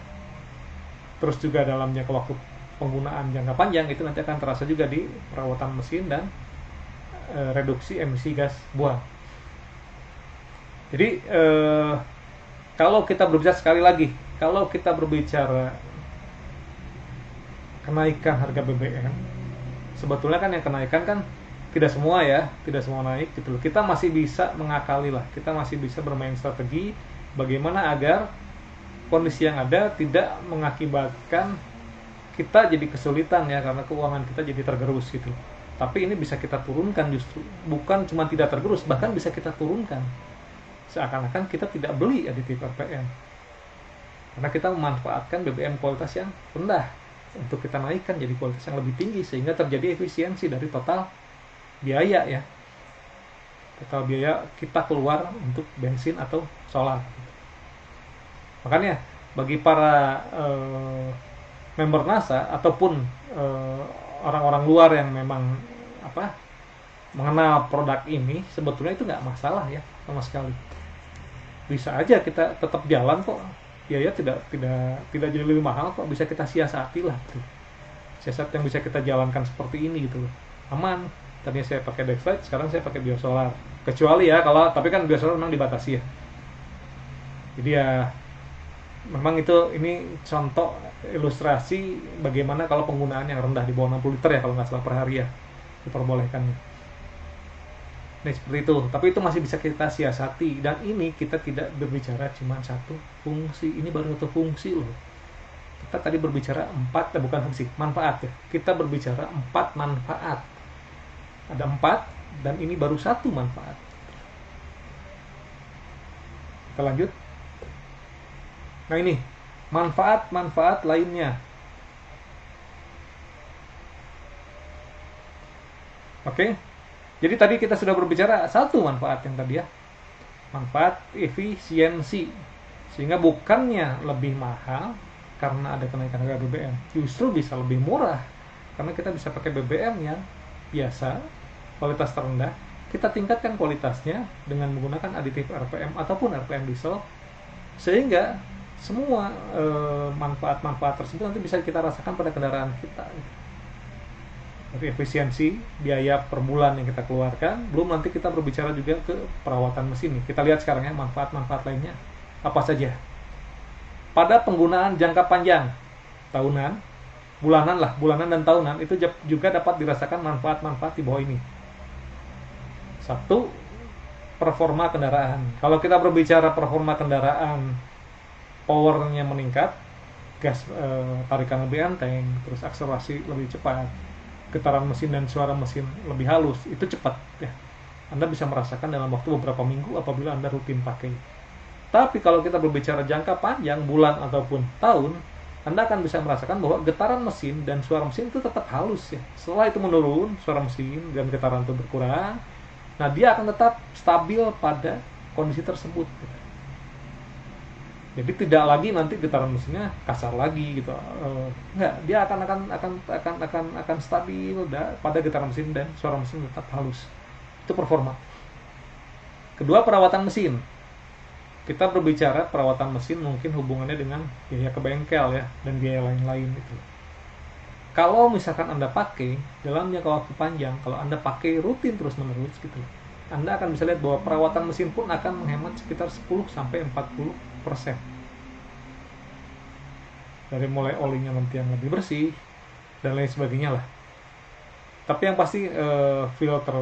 terus juga dalam jangka waktu penggunaan jangka panjang itu nanti akan terasa juga di perawatan mesin dan reduksi emisi gas buang. Jadi kalau kita berbicara sekali lagi, kalau kita berbicara kenaikan harga BBM, sebetulnya kan yang kenaikan kan tidak semua naik gitu loh. Kita masih bisa mengakali lah, kita masih bisa bermain strategi bagaimana agar kondisi yang ada tidak mengakibatkan kita jadi kesulitan ya, karena keuangan kita jadi tergerus gitu. Tapi ini bisa kita turunkan justru, bukan cuma tidak tergerus, bahkan bisa kita turunkan. Seakan-akan kita tidak beli aditif RPM. Karena kita memanfaatkan BBM kualitas yang rendah untuk kita naikkan jadi kualitas yang lebih tinggi, sehingga terjadi efisiensi dari total biaya ya. Total biaya kita keluar untuk bensin atau solar. Makanya bagi para member NASA ataupun orang-orang luar yang memang mengenal produk ini, sebetulnya itu nggak masalah ya sama sekali. Bisa aja kita tetap jalan kok, biaya tidak jadi lebih mahal kok, bisa kita siasati lah tuh. Siasat yang bisa kita jalankan seperti ini gitu loh. Aman. Tadinya saya pakai Dexlight, sekarang saya pakai biosolar. Kecuali ya kalau, tapi kan biosolar memang dibatasi ya. Jadi ya memang ini contoh ilustrasi bagaimana kalau penggunaan yang rendah di bawah 60 liter ya kalau nggak salah per hari ya diperbolehkan. Nah seperti itu, tapi itu masih bisa kita siasati, dan ini kita tidak berbicara cuma satu fungsi, ini baru satu fungsi loh. Kita tadi berbicara bukan fungsi, manfaat ya. Kita berbicara 4 manfaat. Ada 4 dan ini baru satu manfaat. Kita lanjut. Nah ini manfaat-manfaat lainnya. Oke. Jadi tadi kita sudah berbicara satu manfaat yang tadi ya. Manfaat efisiensi. Sehingga bukannya lebih mahal karena ada kenaikan harga BBM, justru bisa lebih murah karena kita bisa pakai BBM yang biasa, kualitas terendah. Kita tingkatkan kualitasnya dengan menggunakan aditif RPM ataupun RPM diesel, sehingga semua manfaat-manfaat tersebut nanti bisa kita rasakan pada kendaraan kita. Jadi efisiensi biaya per bulan yang kita keluarkan, belum nanti kita berbicara juga ke perawatan mesin. Kita lihat sekarang ya manfaat-manfaat lainnya apa saja. Pada penggunaan jangka panjang, tahunan, bulanan dan tahunan, itu juga dapat dirasakan manfaat-manfaat di bawah ini. 1. Performa kendaraan. Kalau kita berbicara performa kendaraan, powernya meningkat, gas tarikan lebih enteng, terus akselerasi lebih cepat, getaran mesin dan suara mesin lebih halus, itu cepat ya. Anda bisa merasakan dalam waktu beberapa minggu apabila Anda rutin pakai. Tapi kalau kita berbicara jangka panjang, bulan ataupun tahun, Anda akan bisa merasakan bahwa getaran mesin dan suara mesin itu tetap halus ya. Setelah itu menurun, suara mesin dan getaran itu berkurang. Nah, dia akan tetap stabil pada kondisi tersebut. Jadi tidak lagi nanti getaran mesinnya kasar lagi gitu. Enggak, dia akan stabil pada getaran mesin dan suara mesin tetap halus. Itu performa. Kedua, perawatan mesin. Kita berbicara perawatan mesin mungkin hubungannya dengan biaya ke bengkel ya dan biaya lain-lain itu. Kalau misalkan Anda pakai dalam jangka waktu panjang, kalau Anda pakai rutin terus-menerus gitu, Anda akan bisa lihat bahwa perawatan mesin pun akan menghemat sekitar 10-40% dari mulai olinya nanti yang lebih bersih dan lain sebagainya lah. Tapi yang pasti filter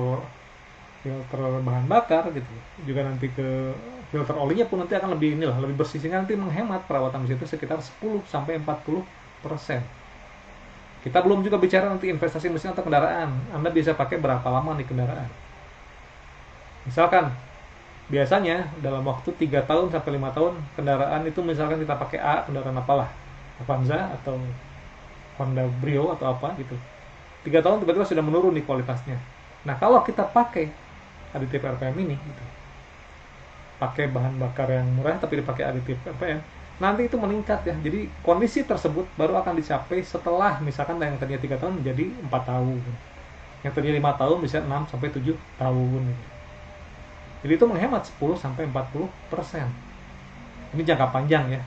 bahan bakar gitu juga nanti ke filter olinya pun nanti akan lebih lebih bersih, sehingga nanti menghemat perawatan mesin itu sekitar 10-40%. Kita belum juga bicara nanti investasi mesin atau kendaraan. Anda bisa pakai berapa lama nih kendaraan. Misalkan biasanya dalam waktu 3 tahun sampai 5 tahun kendaraan itu, misalkan kita pakai kendaraan apalah, Avanza atau Honda Brio atau apa gitu, 3 tahun tiba-tiba sudah menurun nih kualitasnya. Nah kalau kita pakai aditif RPM ini gitu, pakai bahan bakar yang murah tapi dipakai aditif RPM, nanti itu meningkat ya. Jadi kondisi tersebut baru akan dicapai setelah misalkan yang tadinya 3 tahun menjadi 4 tahun, yang tadinya 5 tahun bisa 6-7 tahun gitu. Jadi itu menghemat 10-40%. Ini jangka panjang ya.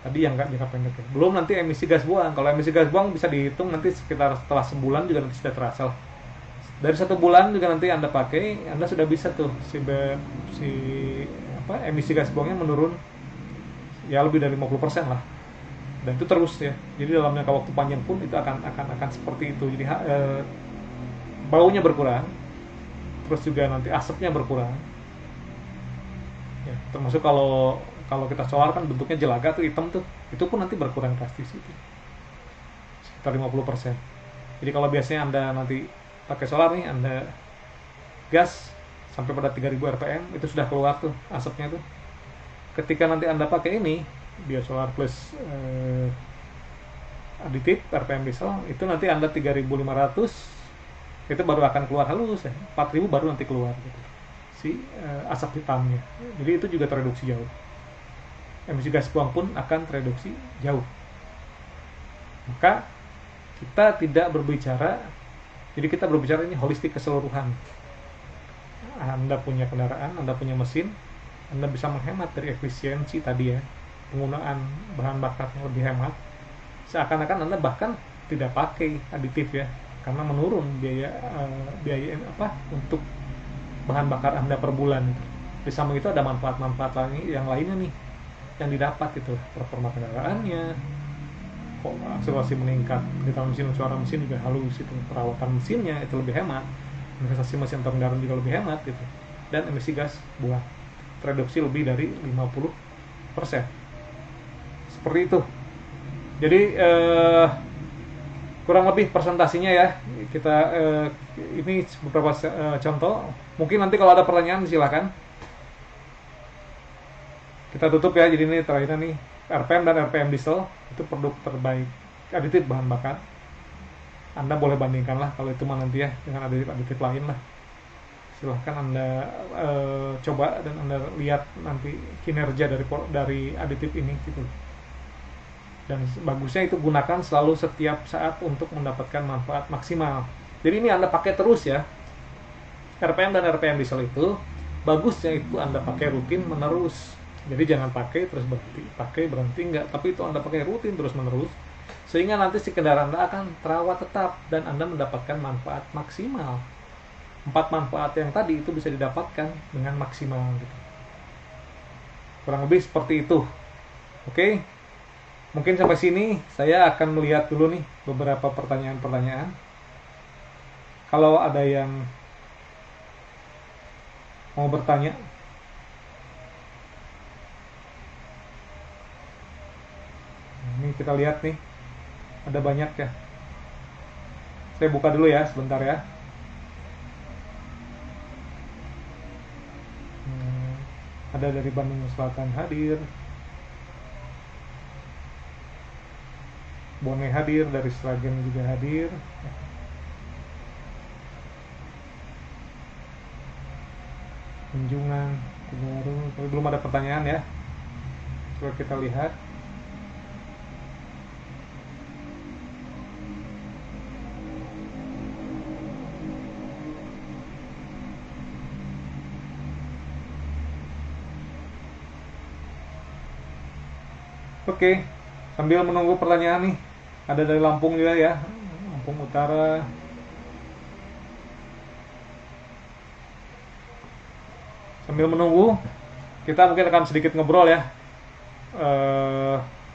Tadi yang nggak jangka pendek ya. Belum nanti emisi gas buang. Kalau emisi gas buang bisa dihitung nanti sekitar setelah sebulan juga nanti sudah terasa lah. Dari 1 bulan juga nanti Anda pakai, Anda sudah bisa tuh emisi gas buangnya menurun ya lebih dari 50% lah. Dan itu terus ya. Jadi dalam jangka waktu panjang pun itu akan seperti itu. Jadi baunya berkurang, terus juga nanti asapnya berkurang. Ya, termasuk kalau kalau kita solar kan bentuknya jelaga tuh, hitam tuh, itu pun nanti berkurang drastis itu, sekitar 50%. Jadi kalau biasanya Anda nanti pakai solar nih, Anda gas sampai pada 3000 rpm, itu sudah keluar tuh asapnya tuh. Ketika nanti Anda pakai ini biosolar plus aditif rpm diesel, itu nanti Anda 3500, itu baru akan keluar halus ya, 4000 baru nanti keluar gitu, si asap hitamnya. Jadi itu juga tereduksi jauh, emisi gas buang pun akan tereduksi jauh. Maka kita tidak berbicara, jadi kita berbicara ini holistik, keseluruhan. Anda punya kendaraan, Anda punya mesin, Anda bisa menghemat dari efisiensi tadi ya, penggunaan bahan bakar yang lebih hemat, seakan-akan Anda bahkan tidak pakai aditif ya, karena menurun biaya untuk bahan bakar Anda per bulan. Di samping itu ada manfaat-manfaat yang lainnya nih yang didapat, itu performa kendaraannya, akselerasi meningkat, getaran mesin, suara mesin juga halus, itu perawatan mesinnya itu lebih hemat, investasi mesin atau kendaraan juga lebih hemat gitu, dan emisi gas buang tereduksi lebih dari 50%. Seperti itu. Jadi kurang lebih presentasinya ya, kita ini beberapa contoh. Mungkin nanti kalau ada pertanyaan silahkan. Kita tutup ya. Jadi ini terakhir nih, RPM dan RPM diesel itu produk terbaik aditif bahan bakar. Anda boleh bandingkan lah kalau itu mah nanti ya dengan aditif lain lah. Silahkan Anda coba dan Anda lihat nanti kinerja dari aditif ini gitu. Dan bagusnya itu gunakan selalu setiap saat untuk mendapatkan manfaat maksimal. Jadi ini Anda pakai terus ya. RPM dan RPM diesel itu bagusnya itu Anda pakai rutin menerus. Jadi jangan pakai terus berhenti, pakai berhenti enggak, tapi itu Anda pakai rutin terus menerus, sehingga nanti si kendaraan Anda akan terawat tetap dan Anda mendapatkan manfaat maksimal. 4 manfaat yang tadi itu bisa didapatkan dengan maksimal gitu. Kurang lebih seperti itu. Oke. Mungkin sampai sini saya akan melihat dulu nih beberapa pertanyaan-pertanyaan. Kalau ada yang mau bertanya, ini kita lihat nih, ada banyak ya. Saya buka dulu ya, sebentar ya. Ada dari Bandung Selatan hadir, Bone hadir, dari Sragen juga hadir. Kunjungan baru, tapi belum ada pertanyaan ya. Coba kita lihat. Oke, sambil menunggu pertanyaan nih, ada dari Lampung juga ya, Lampung Utara. Sambil menunggu, kita mungkin akan sedikit ngobrol ya.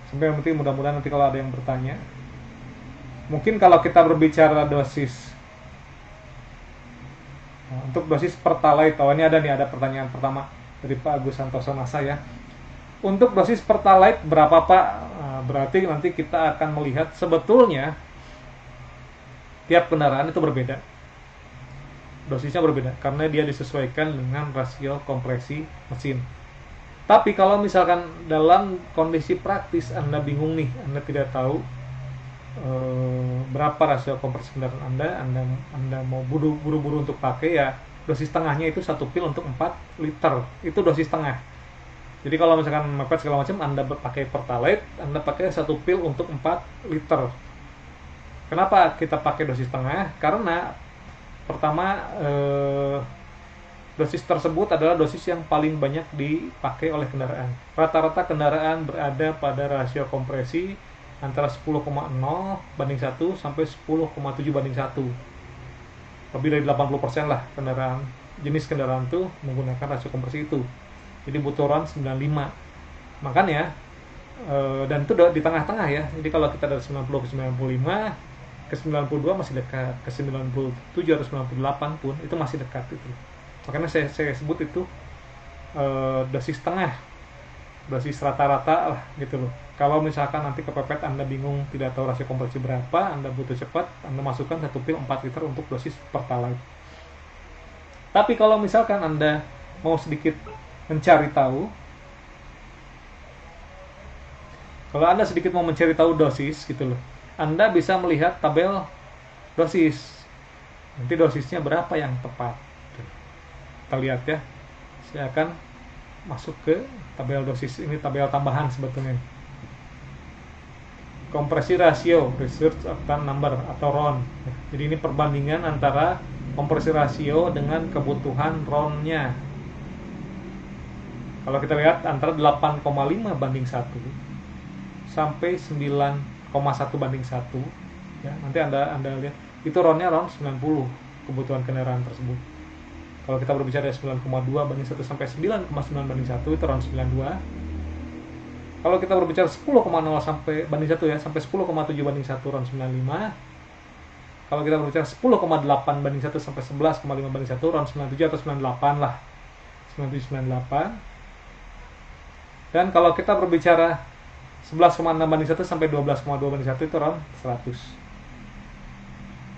Sampai nanti mudah-mudahan nanti kalau ada yang bertanya. Mungkin kalau kita berbicara dosis, untuk dosis Pertalite, ini ada pertanyaan pertama dari Pak Agus Santoso Masa ya. Untuk dosis Pertalite berapa Pak? Berarti nanti kita akan melihat sebetulnya tiap kendaraan itu berbeda. Dosisnya berbeda karena dia disesuaikan dengan rasio kompresi mesin. Tapi kalau misalkan dalam kondisi praktis Anda bingung nih, Anda tidak tahu berapa rasio kompresi kendaraan Anda mau buru-buru untuk pakai ya, dosis tengahnya itu 1 pil untuk 4 liter. Itu dosis tengah. Jadi kalau misalkan mepet segala macam, Anda pakai Pertalite, Anda pakai 1 pil untuk 4 liter. Kenapa kita pakai dosis tengah? Karena pertama, dosis tersebut adalah dosis yang paling banyak dipakai oleh kendaraan. Rata-rata kendaraan berada pada rasio kompresi antara 10,0 banding 1 sampai 10,7 banding 1. Lebih dari 80% lah jenis kendaraan itu menggunakan rasio kompresi itu. Jadi butuh RON 95. Makanya dan itu di tengah-tengah ya. Jadi kalau kita dari 90 ke 95 ke 92 masih dekat, ke 97 atau 98 pun itu masih dekat itu. Makanya saya sebut itu dosis tengah. dosis rata-rata lah gitu loh. Kalau misalkan nanti kepepet Anda bingung tidak tahu rasio kompresi berapa, Anda butuh cepat, Anda masukkan 1 pil 4 liter untuk dosis Pertalite. Tapi kalau misalkan Anda mau sedikit mencari tahu, kalau Anda sedikit mau mencari tahu dosis gitu loh, Anda bisa melihat tabel dosis. Nanti dosisnya berapa yang tepat. Kita lihat ya. Saya akan masuk ke tabel dosis. Ini tabel tambahan sebetulnya. Kompresi rasio, research octane number atau RON. Jadi ini perbandingan antara kompresi rasio dengan kebutuhan RON-nya. Kalau kita lihat antara 8,5 banding 1 sampai 9,1 banding 1 ya, nanti Anda lihat itu RON-nya RON 90 kebutuhan kendaraan tersebut. Kalau kita berbicara 9,2 banding 1 sampai 9,9 banding 1 itu RON 92. Kalau kita berbicara 10,0 sampai banding 1 ya, sampai 10,7 banding 1 RON 95. Kalau kita berbicara 10,8 banding 1 sampai 11,5 banding 1 RON 97 atau 98 lah. 97, 98. Dan kalau kita berbicara 11,6 banding 1 sampai 12,2 banding 1 itu RON 100.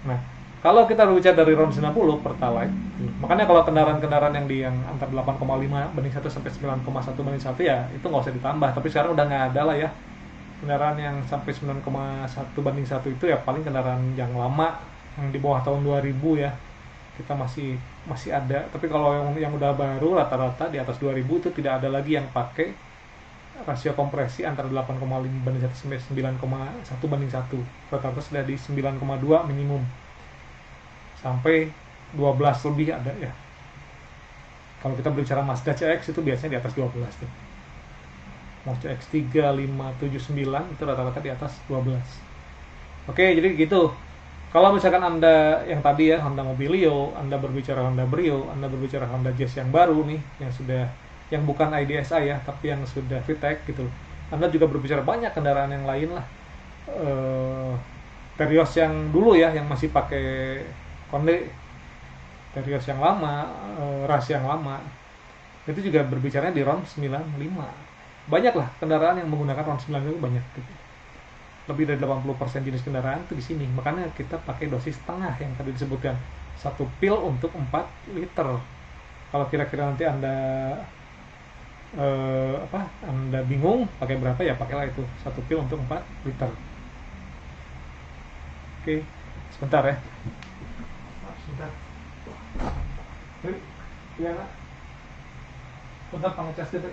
Nah, kalau kita berbicara dari RON 90 Pertalite, makanya kalau kendaraan-kendaraan yang antara 8,5 banding 1 sampai 9,1 banding 1 ya, itu nggak usah ditambah. Tapi sekarang udah nggak ada lah ya. Kendaraan yang sampai 9,1 banding 1 itu ya paling kendaraan yang lama, yang di bawah tahun 2000 ya. Kita masih ada. Tapi kalau yang udah baru rata-rata di atas 2000 itu tidak ada lagi yang pakai rasio kompresi antara 8,5 banding 1 sampai 9,1 banding 1. Rata-rata sudah di 9,2 minimum. Sampai 12 lebih ada ya. Kalau kita berbicara Mazda CX itu biasanya di atas 12 tuh. Mazda CX 3, 5, 7, 9 itu rata-rata di atas 12. Oke, jadi gitu. Kalau misalkan Anda yang tadi ya Honda Mobilio, Anda berbicara Honda Brio, Anda berbicara Honda Jazz yang baru nih, yang bukan IDSI ya, tapi yang sudah VTEC gitu. Anda juga berbicara banyak kendaraan yang lain lah. Terios yang dulu ya, yang masih pakai Konde, Terios yang lama, Ras yang lama, itu juga berbicaranya di RON 95. Banyak lah kendaraan yang menggunakan RON 95 banyak gitu. Lebih dari 80% jenis kendaraan itu di sini. Makanya kita pakai dosis setengah yang tadi disebutkan. 1 pil untuk 4 liter. Kalau kira-kira nanti Anda Anda bingung pakai berapa ya pakailah itu 1 pil untuk 4 liter. Oke, sebentar ya. Sebentar. Iya nak. Sebentar pangecas dulu.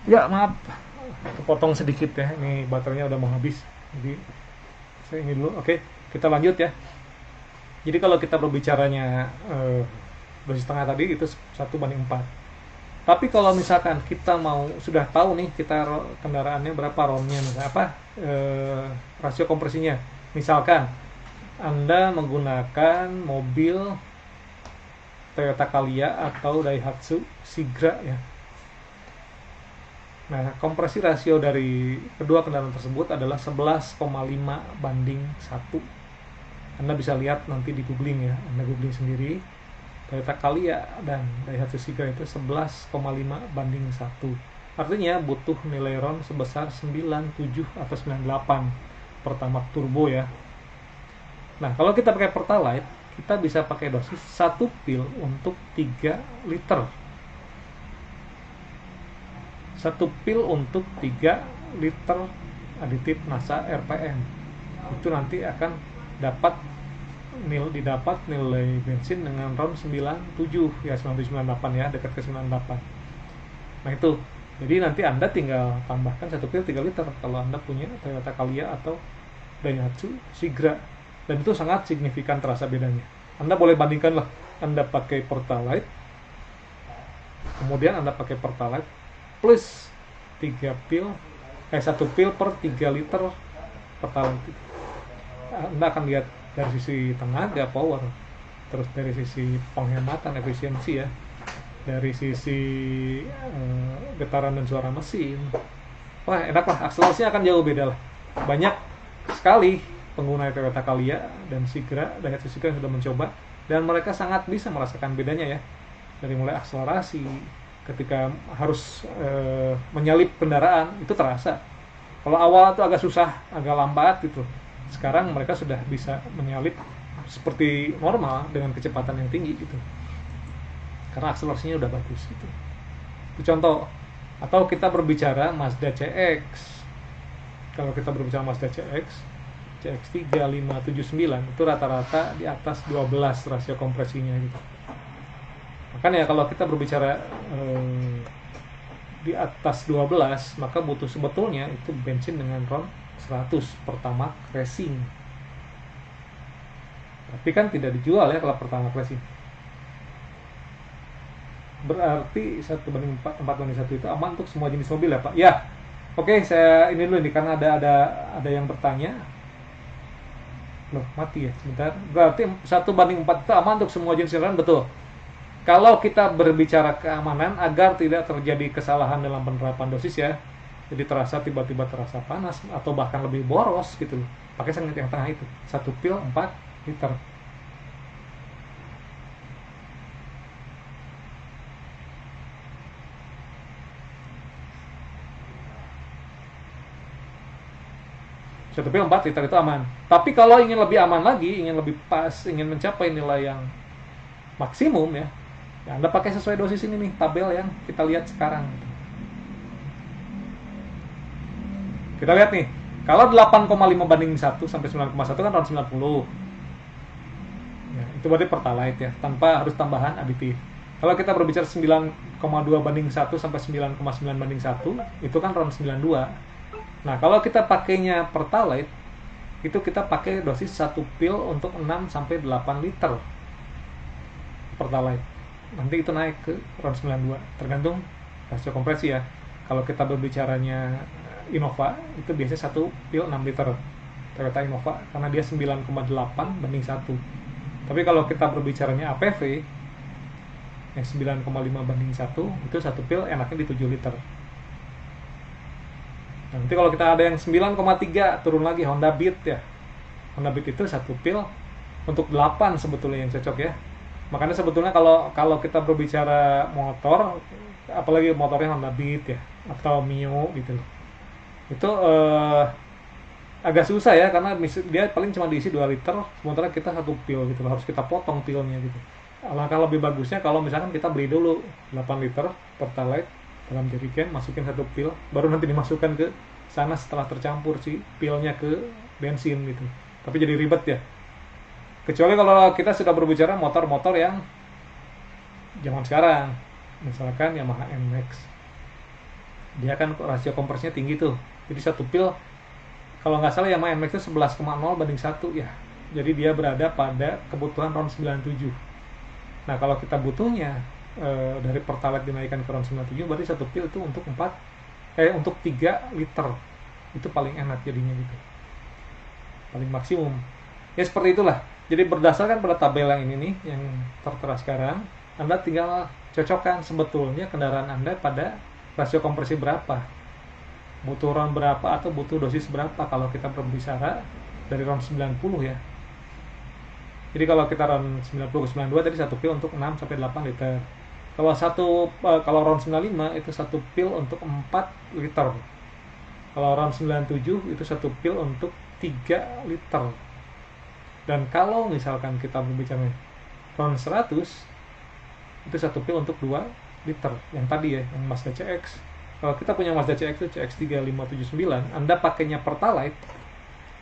Ya maaf, kepotong sedikit ya. Ini baterainya udah mau habis. Jadi saya ini dulu. Oke, kita lanjut ya. Jadi kalau kita berbicaranya dosis setengah tadi itu 1 banding 4. Tapi kalau misalkan kita sudah tahu nih kita kendaraannya berapa RON-nya, misalnya rasio kompresinya. Misalkan Anda menggunakan mobil Toyota Calya atau Daihatsu Sigra ya. Nah, kompresi rasio dari kedua kendaraan tersebut adalah 11,5 banding 1. Anda bisa lihat nanti di googling ya, Anda googling sendiri. Toyota Calya dan Daihatsu Sigra itu 11,5 banding 1. Artinya butuh nilai RON sebesar 97 atau 98 Pertamax turbo ya. Nah, kalau kita pakai Pertalite, kita bisa pakai dosis 1 pil untuk 3 liter. 1 pil untuk 3 liter aditif NASA RPM. Itu nanti akan didapat nilai bensin dengan RON 97 ya, 9798 ya, dekat ke 98. Nah itu, jadi nanti Anda tinggal tambahkan 1 pil 3 liter kalau Anda punya Toyota Calya atau Daihatsu Sigra, dan itu sangat signifikan terasa bedanya. Anda boleh bandingkan lah, Anda pakai Pertalite, kemudian Anda pakai Pertalite plus 1 pil per 3 liter Pertalite. Anda akan lihat dari sisi tenaga, power, terus dari sisi penghematan, efisiensi ya, dari sisi getaran dan suara mesin. Wah enak lah, akselerasinya akan jauh beda lah. Banyak sekali pengguna Toyota Calya dan Sigra, Daihatsu Sigra yang sudah mencoba dan mereka sangat bisa merasakan bedanya ya, dari mulai akselerasi ketika harus menyalip kendaraan itu terasa. Kalau awal itu agak susah, agak lambat gitu, sekarang mereka sudah bisa menyalip seperti normal dengan kecepatan yang tinggi gitu, karena akselerasinya udah bagus gitu. Itu contoh. Atau kita berbicara Mazda CX. Kalau kita berbicara Mazda CX, CX-3, 5, 7, 9 itu rata-rata di atas 12 rasio kompresinya gitu. Makanya kalau kita berbicara di atas 12, maka butuh sebetulnya itu bensin dengan RON 100 Pertamax Racing. Tapi kan tidak dijual ya kalau Pertamax Racing. Berarti 1:4, 4:1 itu aman untuk semua jenis mobil ya Pak? Ya. Oke, saya ini dulu nih karena ada yang bertanya. Loh, mati ya, sebentar. Berarti 1:4 itu aman untuk semua jenis kendaraan, betul. Kalau kita berbicara keamanan agar tidak terjadi kesalahan dalam penerapan dosis ya. Jadi tiba-tiba terasa panas atau bahkan lebih boros gitu. Pakai sengit yang tengah itu. 1 pil 4 liter. Satu pil 4 liter itu aman. Tapi kalau ingin lebih aman lagi, ingin lebih pas, ingin mencapai nilai yang maksimum ya, Anda pakai sesuai dosis ini nih, tabel yang kita lihat sekarang. Kita lihat nih, kalau 8,5:1 sampai 9,1 kan RON 90. Ya, itu berarti pertalite ya, tanpa harus tambahan aditif. Kalau kita berbicara 9,2:1 sampai 9,9:1, itu kan RON 92. Nah, kalau kita pakainya pertalite, itu kita pakai dosis 1 pil untuk 6 sampai 8 liter pertalite. Nanti itu naik ke RON 92, tergantung rasio kompresi ya. Kalau kita berbicaranya Innova, itu biasanya 1 pil 6 liter Toyota Innova, karena dia 9,8:1. Tapi kalau kita berbicaranya APV, yang 9,5:1, itu 1 pil enaknya di 7 liter. Nanti kalau kita ada yang 9,3 turun lagi Honda Beat ya. Honda Beat itu 1 pil untuk 8 sebetulnya yang cocok ya. Makanya sebetulnya kalau kita berbicara motor, apalagi motornya Honda Beat ya atau Mio gitu loh. Itu agak susah ya, karena dia paling cuma diisi 2 liter, sementara kita 1 pil gitu loh, harus kita potong pilnya gitu. Alangkah lebih bagusnya kalau misalkan kita beli dulu 8 liter pertalite dalam jerigen, masukin 1 pil, baru nanti dimasukkan ke sana setelah tercampur si pilnya ke bensin gitu. Tapi jadi ribet ya. Kecuali kalau kita sudah berbicara motor-motor yang zaman sekarang, misalkan Yamaha NMAX, dia kan rasio kompresinya tinggi tuh. Jadi 1 pil, kalau nggak salah Yamaha NMAX itu 11,0:1 ya. Jadi dia berada pada kebutuhan RON 97. Nah, kalau kita butuhnya dari pertalite dinaikkan ke RON 97, berarti 1 pil itu untuk 3 liter. Itu paling enak jadinya gitu. Paling maksimum. Ya seperti itulah. Jadi berdasarkan pada tabel yang ini nih, yang tertera sekarang, Anda tinggal cocokkan sebetulnya kendaraan Anda pada rasio kompresi berapa. Butuh RON berapa atau butuh dosis berapa kalau kita berbicara dari RON 90 ya. Jadi kalau kita RON 90 ke 92 tadi 1 pil untuk 6 sampai 8 liter. Kalau RON 95 itu 1 pil untuk 4 liter. Kalau RON 97 itu 1 pil untuk 3 liter. Dan kalau misalkan kita berbicara RON 100, itu 1 pil untuk 2 liter. Yang tadi ya, yang Mazda CX. Kalau kita punya Mazda CX itu CX-3 579, Anda pakainya pertalite,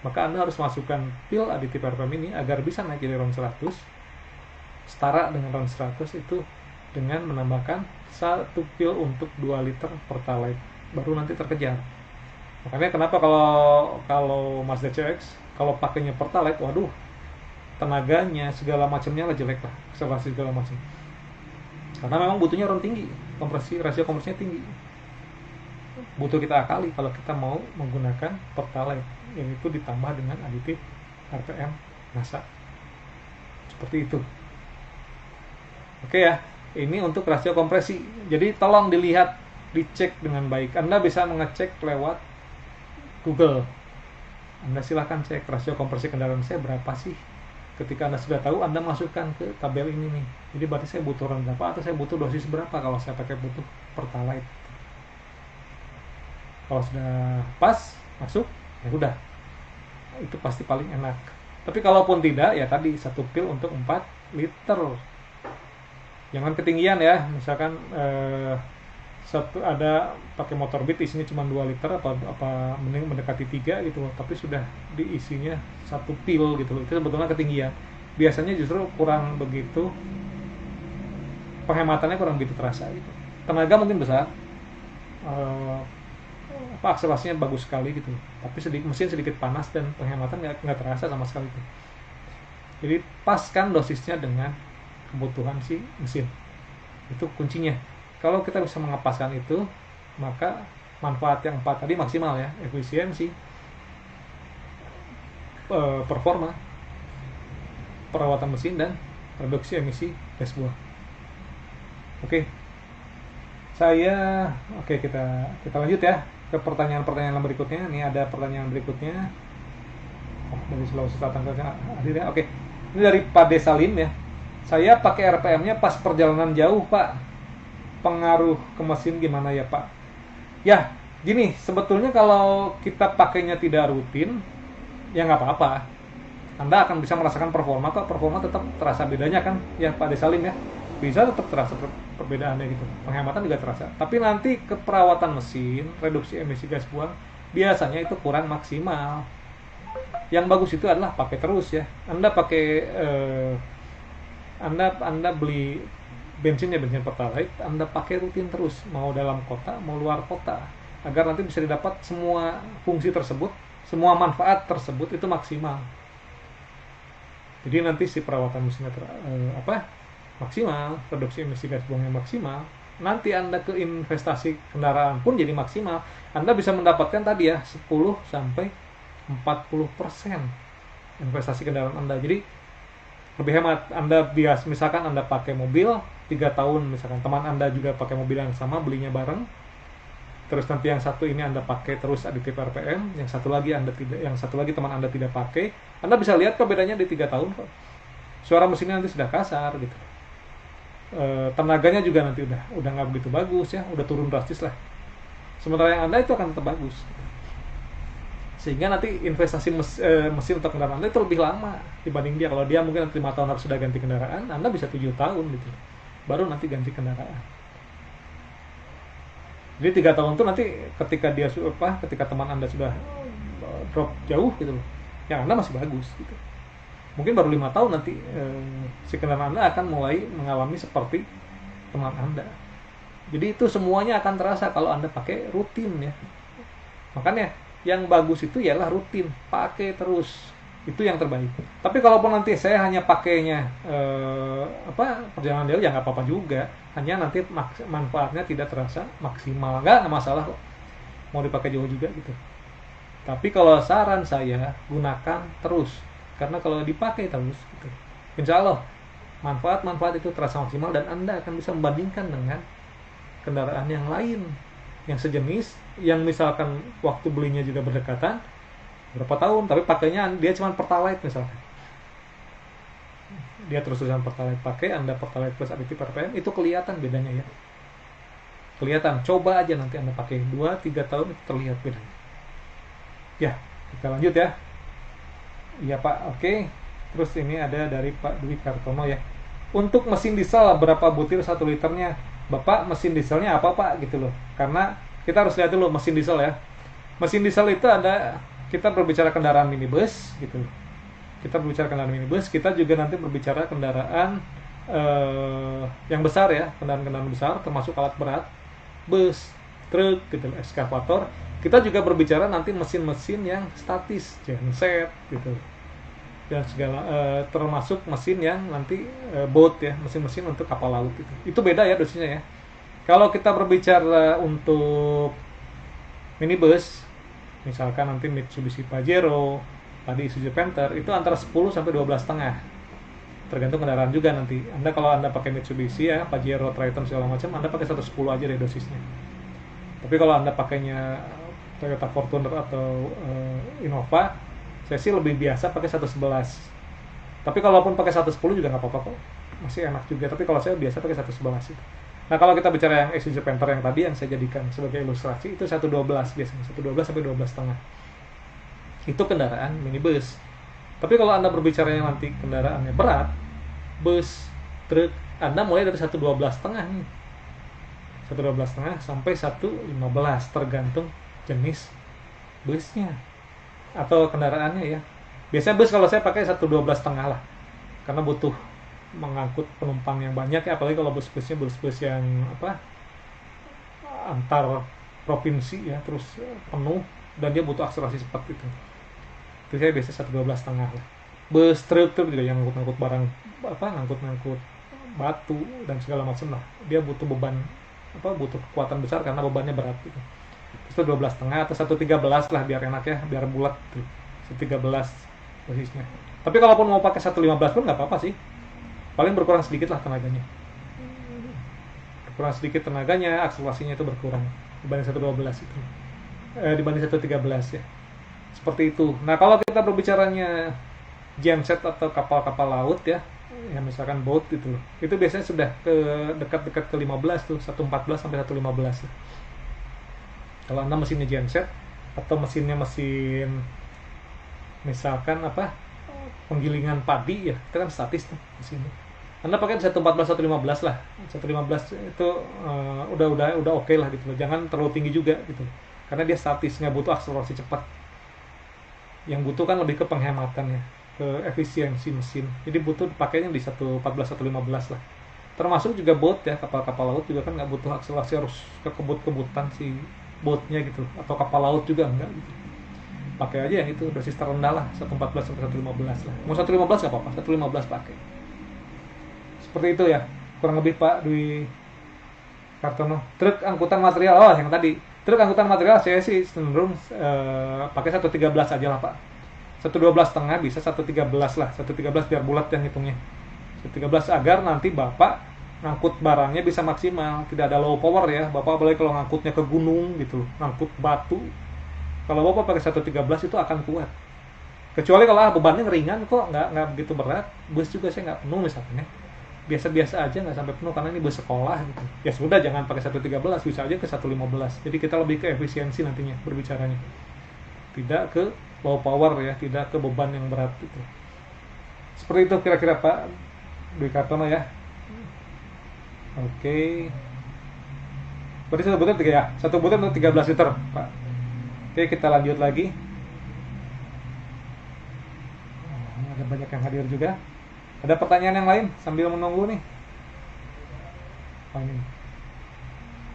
maka Anda harus masukkan pil aditif RPM ini agar bisa naik jadi RON 100, setara dengan RON 100 itu dengan menambahkan 1 pil untuk 2 liter pertalite, baru nanti terkejar. Makanya kenapa kalau Mazda CX, kalau pakainya pertalite, waduh, tenaganya segala macamnya lah jelek lah, akselerasi segala macam. Karena memang butuhnya RON tinggi, rasio kompresinya tinggi. Butuh kita akali kalau kita mau menggunakan pertalite, yang itu ditambah dengan aditif RPM NASA. Seperti itu. Oke ya, ini untuk rasio kompresi. Jadi tolong dilihat, dicek dengan baik. Anda bisa mengecek lewat Google. Anda silahkan cek rasio kompresi kendaraan saya berapa sih ketika Anda sudah tahu, Anda masukkan ke tabel ini nih. Jadi berarti saya butuh rem berapa atau saya butuh dosis berapa kalau saya pakai butuh Pertalite. Kalau sudah pas masuk, ya udah, itu pasti paling enak. Tapi kalaupun tidak, ya tadi satu pil untuk 4 liter. Jangan ketinggian ya, misalkan satu ada pakai motor Beat isinya cuma 2 liter apa mending mendekati 3 gitu loh, tapi sudah diisinya satu pil gitu loh, itu sebetulnya ketinggian. Biasanya justru kurang begitu, penghematannya kurang begitu terasa gitu. Tenaga mungkin besar, akselerasinya bagus sekali gitu, tapi mesin sedikit panas dan penghematan nggak terasa sama sekali tuh. Jadi paskan dosisnya dengan kebutuhan si mesin, itu kuncinya. Kalau kita bisa mengepaskan itu, maka manfaat yang 4 tadi maksimal ya, efisiensi, performa, perawatan mesin, dan reduksi emisi gas buang. Oke, kita lanjut ya ke pertanyaan-pertanyaan berikutnya. Ini ada pertanyaan berikutnya dari Sulawesi Selatan akhirnya. Oke, ini dari Pak Desalim ya. Saya pakai RPM-nya pas perjalanan jauh, Pak. Pengaruh ke mesin gimana ya, Pak? Ya, gini, sebetulnya kalau kita pakainya tidak rutin, ya nggak apa-apa. Anda akan bisa merasakan performa tetap terasa bedanya kan, ya Pak Desalim ya. Bisa tetap terasa perbedaannya gitu. Penghematan juga terasa. Tapi nanti ke perawatan mesin, reduksi emisi gas buang, biasanya itu kurang maksimal. Yang bagus itu adalah pakai terus ya. Anda pakai Anda beli bensin Pertalite, Anda pakai rutin terus, mau dalam kota, mau luar kota, agar nanti bisa didapat semua fungsi tersebut, semua manfaat tersebut itu maksimal. Jadi nanti si perawatan mesinnya maksimal, reduksi emisi gas buangnya maksimal, nanti Anda ke investasi kendaraan pun jadi maksimal. Anda bisa mendapatkan tadi ya 10 sampai 40% investasi kendaraan Anda. Jadi lebih hemat. Anda misalkan Anda pakai mobil 3 tahun, misalkan teman Anda juga pakai mobil yang sama, belinya bareng, terus nanti yang satu ini Anda pakai terus aditif RPM, yang satu lagi teman Anda tidak pakai, Anda bisa lihat kok bedanya di 3 tahun kok. Suara mesinnya nanti sudah kasar gitu. Tenaganya juga nanti udah nggak begitu bagus ya, udah turun drastis lah. Sementara yang Anda itu akan tetap bagus. Sehingga nanti investasi mesin untuk kendaraan Anda itu lebih lama dibanding dia. Kalau dia mungkin nanti 5 tahun harus sudah ganti kendaraan, Anda bisa 7 tahun gitu, baru nanti ganti kendaraan. Jadi 3 tahun itu nanti ketika teman Anda sudah drop jauh gitu loh, yang Anda masih bagus gitu. Mungkin baru 5 tahun nanti si kendaraan Anda akan mulai mengalami seperti teman Anda. Jadi itu semuanya akan terasa kalau Anda pakai rutin ya. Makanya yang bagus itu ialah rutin, pakai terus, itu yang terbaik. Tapi kalaupun nanti saya hanya pakainya perjalanan jauh, ya nggak apa-apa juga, hanya nanti manfaatnya tidak terasa maksimal. Nggak masalah kok, mau dipakai jauh juga gitu. Tapi kalau saran saya, gunakan terus, karena kalau dipakai terus gitu, insya Allah manfaat itu terasa maksimal, dan Anda akan bisa membandingkan dengan kendaraan yang lain yang sejenis, yang misalkan waktu belinya juga berdekatan berapa tahun, tapi pakainya dia cuma Pertalite misalkan, dia terus-terusan Pertalite pakai, Anda Pertalite plus aditif RPM, itu kelihatan bedanya ya, kelihatan. Coba aja nanti Anda pakai 2-3 tahun, itu terlihat bedanya ya. Kita lanjut ya. Iya Pak, oke. Terus ini ada dari Pak Dwi Kartono ya, untuk mesin diesel berapa butir 1 liternya Bapak? Mesin dieselnya apa Pak gitu loh, karena kita harus lihat dulu mesin diesel ya. Mesin diesel itu ada, kita berbicara kendaraan minibus gitu, kita berbicara kendaraan minibus, kita juga nanti berbicara kendaraan yang besar ya, kendaraan besar termasuk alat berat, bus, truk gitu, ekskavator. Kita juga berbicara nanti mesin-mesin yang statis, genset gitu, dan segala termasuk mesin yang nanti boat ya, mesin-mesin untuk kapal laut itu beda ya dosisnya ya. Kalau kita berbicara untuk minibus, misalkan nanti Mitsubishi Pajero, tadi Isuzu Panther, itu antara 10 sampai 12,5, tergantung kendaraan juga nanti. Kalau Anda pakai Mitsubishi ya, Pajero, Triton segala macam, Anda pakai 110 aja deh dosisnya. Tapi kalau Anda pakainya Toyota Fortuner atau Innova, saya sih lebih biasa pakai 111. Tapi kalaupun pakai 110 juga nggak apa-apa kok, masih enak juga. Tapi kalau saya biasa pakai 111 itu. Nah kalau kita bicara yang Exige Panther yang tadi yang saya jadikan sebagai ilustrasi itu 112 biasanya, 112 sampai 12 setengah. Itu kendaraan minibus. Tapi kalau Anda berbicaranya nanti kendaraannya berat, bus, truk, Anda mulai dari 112 setengah nih. 112 setengah sampai 115 tergantung jenis busnya atau kendaraannya ya. Biasanya bus kalau saya pakai 112 setengah lah, karena butuh mengangkut penumpang yang banyak ya, apalagi kalau bus-busnya bus-bus yang apa antar provinsi ya, terus penuh dan dia butuh akselerasi cepat gitu. Itu saya biasa 112 setengah lah. Bus truk juga yang ngangkut barang apa, ngangkut batu dan segala macam lah. Dia butuh beban apa, butuh kekuatan besar karena bebannya berat gitu. Terus 12 setengah atau 113 lah biar enak ya, biar bulat tuh. 113 posisinya. Tapi kalaupun mau pakai 115 pun nggak apa-apa sih. Paling berkurang sedikit lah tenaganya. Berkurang sedikit tenaganya, akselerasinya itu berkurang dibanding 112 itu. Dibanding 113 ya. Seperti itu. Nah, kalau kita berbicaranya genset atau kapal-kapal laut ya misalkan boat gitu loh. Itu biasanya sudah ke dekat-dekat ke 15 tuh, 114 sampai 115 ya. Kalau Anda mesinnya genset atau mesin misalkan apa? Penggilingan padi ya, itu kan statis tuh mesinnya. Anda pakai 114 115 lah. 115 itu udah oke lah gitu loh. Jangan terlalu tinggi juga gitu. Karena dia statis, nggak butuh akselerasi cepat. Yang butuh kan lebih ke penghematan ya, ke efisiensi mesin. Jadi butuh pakainya di 114 115 lah. Termasuk juga boat ya, kapal-kapal laut juga kan nggak butuh akselerasi harus ke kebut-kebutan si boatnya gitu, atau kapal laut juga enggak gitu. Pakai aja yang itu dosis terendah lah, 114 sampai 115 lah. Mau 115 nggak apa-apa, 115 pakai. Seperti itu ya, kurang lebih Pak Dwi Kartono. Truk angkutan material, oh yang tadi. Truk angkutan material saya sih cenderung pakai 113 aja lah Pak. 112 setengah bisa 113 lah, 113 biar bulat yang hitungnya. 113 agar nanti Bapak ngangkut barangnya bisa maksimal, tidak ada low power ya. Bapak apalagi kalau ngangkutnya ke gunung gitu, ngangkut batu. Kalau Bapak pakai 113 itu akan kuat. Kecuali kalau bebannya ringan kok nggak begitu berat. Bus juga saya nggak penuh misalnya. Biasa-biasa aja nggak sampai penuh karena ini bus sekolah gitu. Ya sudah jangan pakai 113, bisa aja ke 115. Jadi kita lebih ke efisiensi nantinya berbicaranya. Tidak ke low power ya, tidak ke beban yang berat gitu. Seperti itu kira-kira Pak Dwi Kartono ya. Oke. Berarti satu butir 3 ya. Satu butir untuk 13 liter Pak. Oke, kita lanjut lagi. Ada banyak yang hadir juga. Ada pertanyaan yang lain sambil menunggu nih. Ini.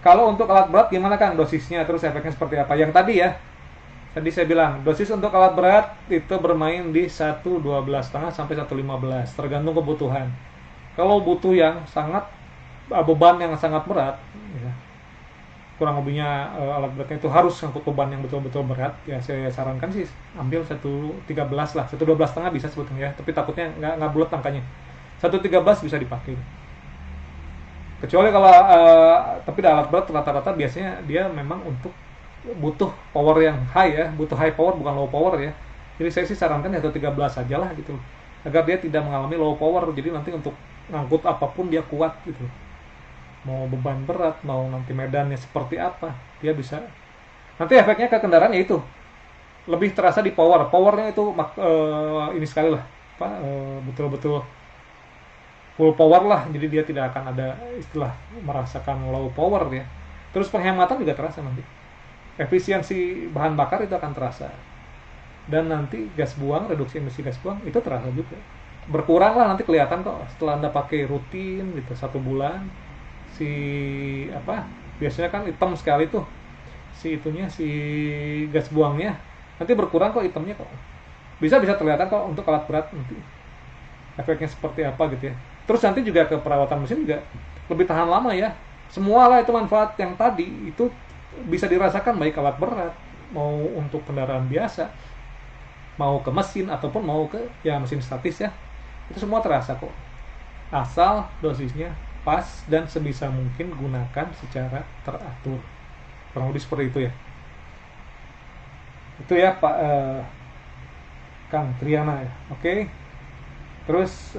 Kalau untuk alat berat gimana Kang dosisnya, terus efeknya seperti apa? Yang tadi ya. Tadi saya bilang, dosis untuk alat berat itu bermain di 112,5 sampai 115, tergantung kebutuhan. Kalau butuh yang sangat beban yang sangat berat, ya, kurang lebihnya alat beratnya itu harus ngangkut beban yang betul-betul berat, ya saya sarankan sih ambil 113 lah, 112,5 bisa sebetulnya, tapi takutnya nggak bulat angkanya. 113 bisa dipakai. Kecuali kalau tapi alat berat rata-rata biasanya dia memang untuk butuh power yang high ya, butuh high power bukan low power ya. Jadi saya sih sarankan 113 aja lah gitu, agar dia tidak mengalami low power. Jadi nanti untuk ngangkut apapun dia kuat gitu. Mau beban berat, mau nanti medannya seperti apa, dia bisa. Nanti efeknya ke kendaraan ya itu lebih terasa di power. Powernya itu ini sekali lah, betul-betul full power lah. Jadi dia tidak akan ada istilah merasakan low power ya. Terus penghematan juga terasa nanti. Efisiensi bahan bakar itu akan terasa. Dan nanti gas buang, reduksi emisi gas buang itu terasa juga. Berkurang lah nanti kelihatan kok setelah Anda pakai rutin gitu 1 bulan. Biasanya kan hitam sekali tuh si gas buangnya, nanti berkurang kok hitamnya kok, bisa terlihat kok untuk alat berat nanti efeknya seperti apa gitu ya. Terus nanti juga ke perawatan mesin juga lebih tahan lama ya. Semua lah itu manfaat yang tadi itu bisa dirasakan baik alat berat mau untuk kendaraan biasa, mau ke mesin ataupun mau ke ya mesin statis ya, itu semua terasa kok, asal dosisnya pas dan sebisa mungkin gunakan secara teratur. Kurang lebih seperti itu ya. Itu ya Pak Kang Triana ya. Oke. Terus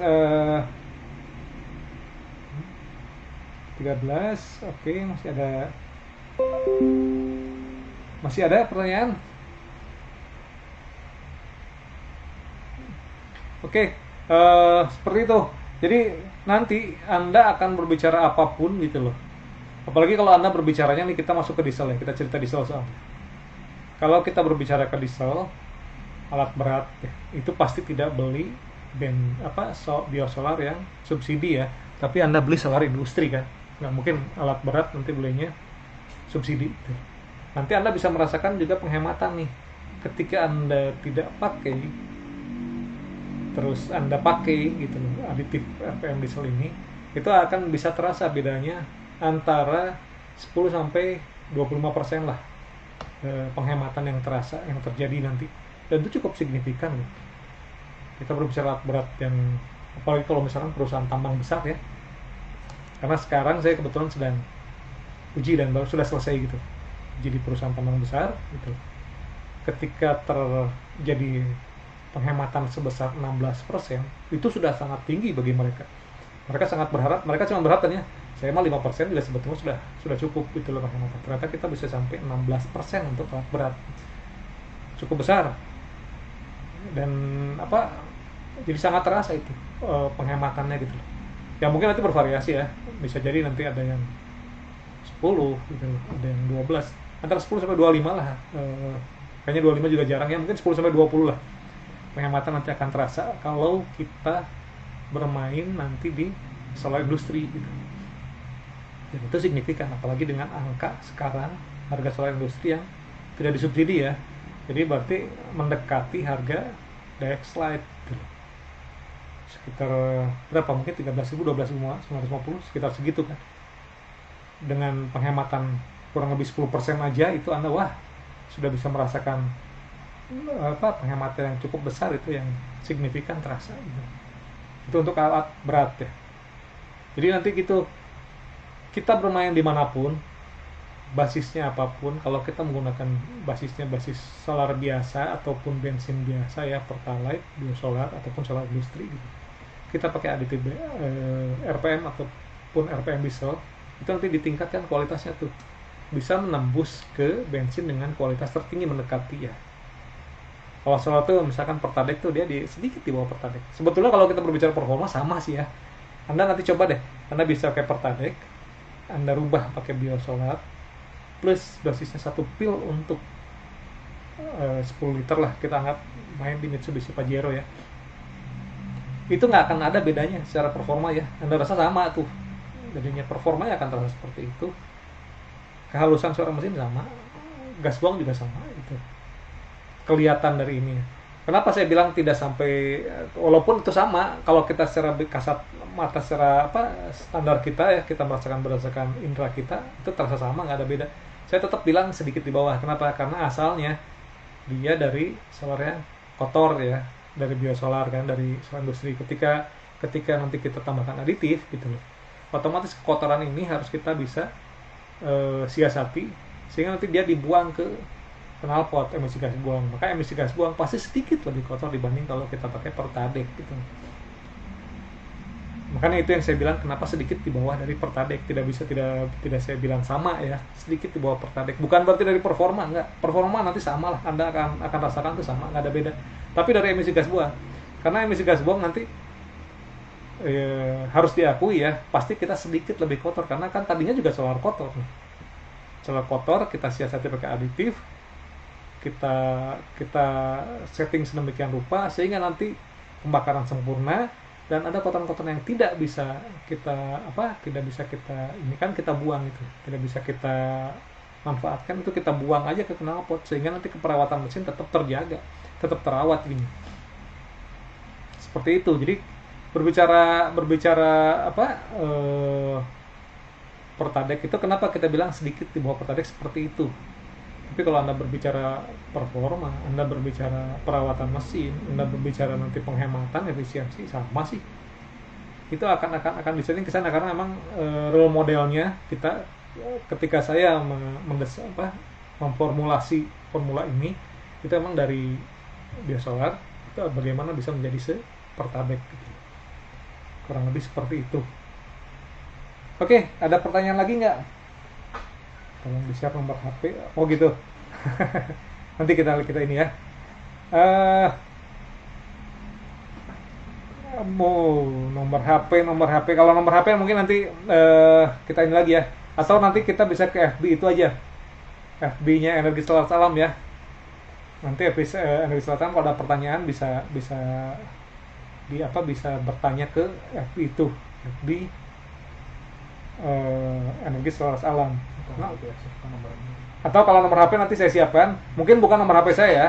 13, oke, masih ada pertanyaan? Oke, seperti itu. Jadi nanti Anda akan berbicara apapun gitu loh. Apalagi kalau Anda berbicaranya nih, kita masuk ke diesel ya, kita cerita diesel soal. Kalau kita berbicara ke diesel, alat berat ya, itu pasti tidak beli biosolar yang subsidi ya. Tapi Anda beli solar industri kan. Nggak mungkin alat berat nanti belinya subsidi. Nanti Anda bisa merasakan juga penghematan nih. Ketika Anda tidak pakai, terus Anda pakai gitu loh, aditif RPM diesel ini, itu akan bisa terasa bedanya antara 10 sampai 25% lah penghematan yang terasa, yang terjadi nanti. Dan itu cukup signifikan loh. Kita berbicara alat berat yang, apalagi kalau misalkan perusahaan tambang besar ya. Karena sekarang saya kebetulan sedang uji dan baru sudah selesai gitu. Jadi perusahaan tambang besar gitu. Ketika terjadi penghematan sebesar 16%, itu sudah sangat tinggi bagi mereka. Mereka sangat berharap, mereka cuma berharap ya, saya mah 5% juga sebetulnya sudah cukup gitu loh penghematan. Ternyata kita bisa sampai 16% untuk alat berat. Cukup besar. Dan jadi sangat terasa itu penghematannya gitu loh. Ya mungkin nanti bervariasi ya. Bisa jadi nanti ada yang 10 gitu, ada yang 12, antara 10 sampai 25 lah. Kayaknya 25 juga jarang ya, mungkin 10 sampai 20 lah. Penghematan nanti akan terasa kalau kita bermain nanti di solar industri gitu. Dan itu signifikan, apalagi dengan angka sekarang harga solar industri yang tidak disubsidi ya. Jadi berarti mendekati harga direct slide gitu. Sekitar berapa, mungkin 13.000, 12.000, 950, sekitar segitu kan. Dengan penghematan kurang lebih 10% aja, itu Anda wah sudah bisa merasakan penghematan yang cukup besar, itu yang signifikan terasa gitu. Itu untuk alat berat ya. Jadi nanti gitu, kita bermain dimanapun, basisnya apapun, kalau kita menggunakan basisnya basis solar biasa ataupun bensin biasa ya, pertalite, biosolar ataupun solar industri gitu, kita pakai aditif RPM ataupun RPM diesel, itu nanti ditingkatkan kualitasnya tuh, bisa menembus ke bensin dengan kualitas tertinggi, mendekati ya. Kalau solar tuh misalkan Pertalite tuh dia sedikit di bawah Pertalite. Sebetulnya kalau kita berbicara performa sama sih ya. Anda nanti coba deh, Anda bisa pakai Pertalite, Anda rubah pakai biosolar, plus basisnya 1 pil untuk 10 liter lah, kita anggap main di Mitsubishi Pajero ya. Itu nggak akan ada bedanya secara performa ya. Anda rasa sama tuh, jadinya performanya akan terasa seperti itu. Kehalusan suara mesin sama, gas buang juga sama itu. Kelihatan dari ini. Kenapa saya bilang tidak sampai, walaupun itu sama, kalau kita secara kasat mata, secara standar kita ya, kita merasakan berdasarkan indera kita, itu terasa sama, nggak ada beda. Saya tetap bilang sedikit di bawah. Kenapa? Karena asalnya dia dari solarnya kotor ya, dari biosolar kan, dari solar industri. Ketika nanti kita tambahkan aditif gitu loh, otomatis kotoran ini harus kita bisa siasati sehingga nanti dia dibuang ke knalpot, emisi gas buang. Maka emisi gas buang pasti sedikit lebih kotor dibanding kalau kita pakai Pertalite gitu. Makanya itu yang saya bilang kenapa sedikit di bawah dari Pertalite. Tidak saya bilang sama ya, sedikit di bawah Pertalite. Bukan berarti dari performa, enggak. Performa nanti sama lah, Anda akan rasakan itu sama, nggak ada beda. Tapi dari emisi gas buang, karena emisi gas buang nanti harus diakui ya, pasti kita sedikit lebih kotor karena kan tadinya juga solar kotor. Solar kotor kita siasati pakai aditif, kita setting sedemikian rupa sehingga nanti pembakaran sempurna, dan ada kotoran-kotoran yang tidak bisa kita ini kan kita buang, itu tidak bisa kita manfaatkan, itu kita buang aja ke knalpot sehingga nanti keperawatan mesin tetap terjaga, tetap terawat ini. Seperti itu. Jadi berbicara Pertalite itu kenapa kita bilang sedikit di bawah Pertalite seperti itu. Tapi kalau Anda berbicara performa, Anda berbicara perawatan mesin, Anda berbicara nanti penghematan, efisiensi, sama sih. Itu akan disering ke sana karena memang role modelnya kita, ketika saya memformulasi formula ini, itu memang dari biosolar, itu bagaimana bisa menjadi Pertalite gitu. kurang lebih seperti itu. Oke, ada pertanyaan lagi nggak? Tolong di-share nomor HP. Oh gitu. Nanti kita ini ya. Eh, mau nomor HP. Kalau nomor HP mungkin nanti kita ini lagi ya. Atau nanti kita bisa ke FB itu aja. FB-nya Energi Selatan Alam ya. Nanti Energi Selatan kalau ada pertanyaan bisa bisa bertanya ke FB itu. FB Energi Selatan Alam. Nah, atau kalau nomor HP nanti saya siapkan. Mungkin bukan nomor HP saya ya.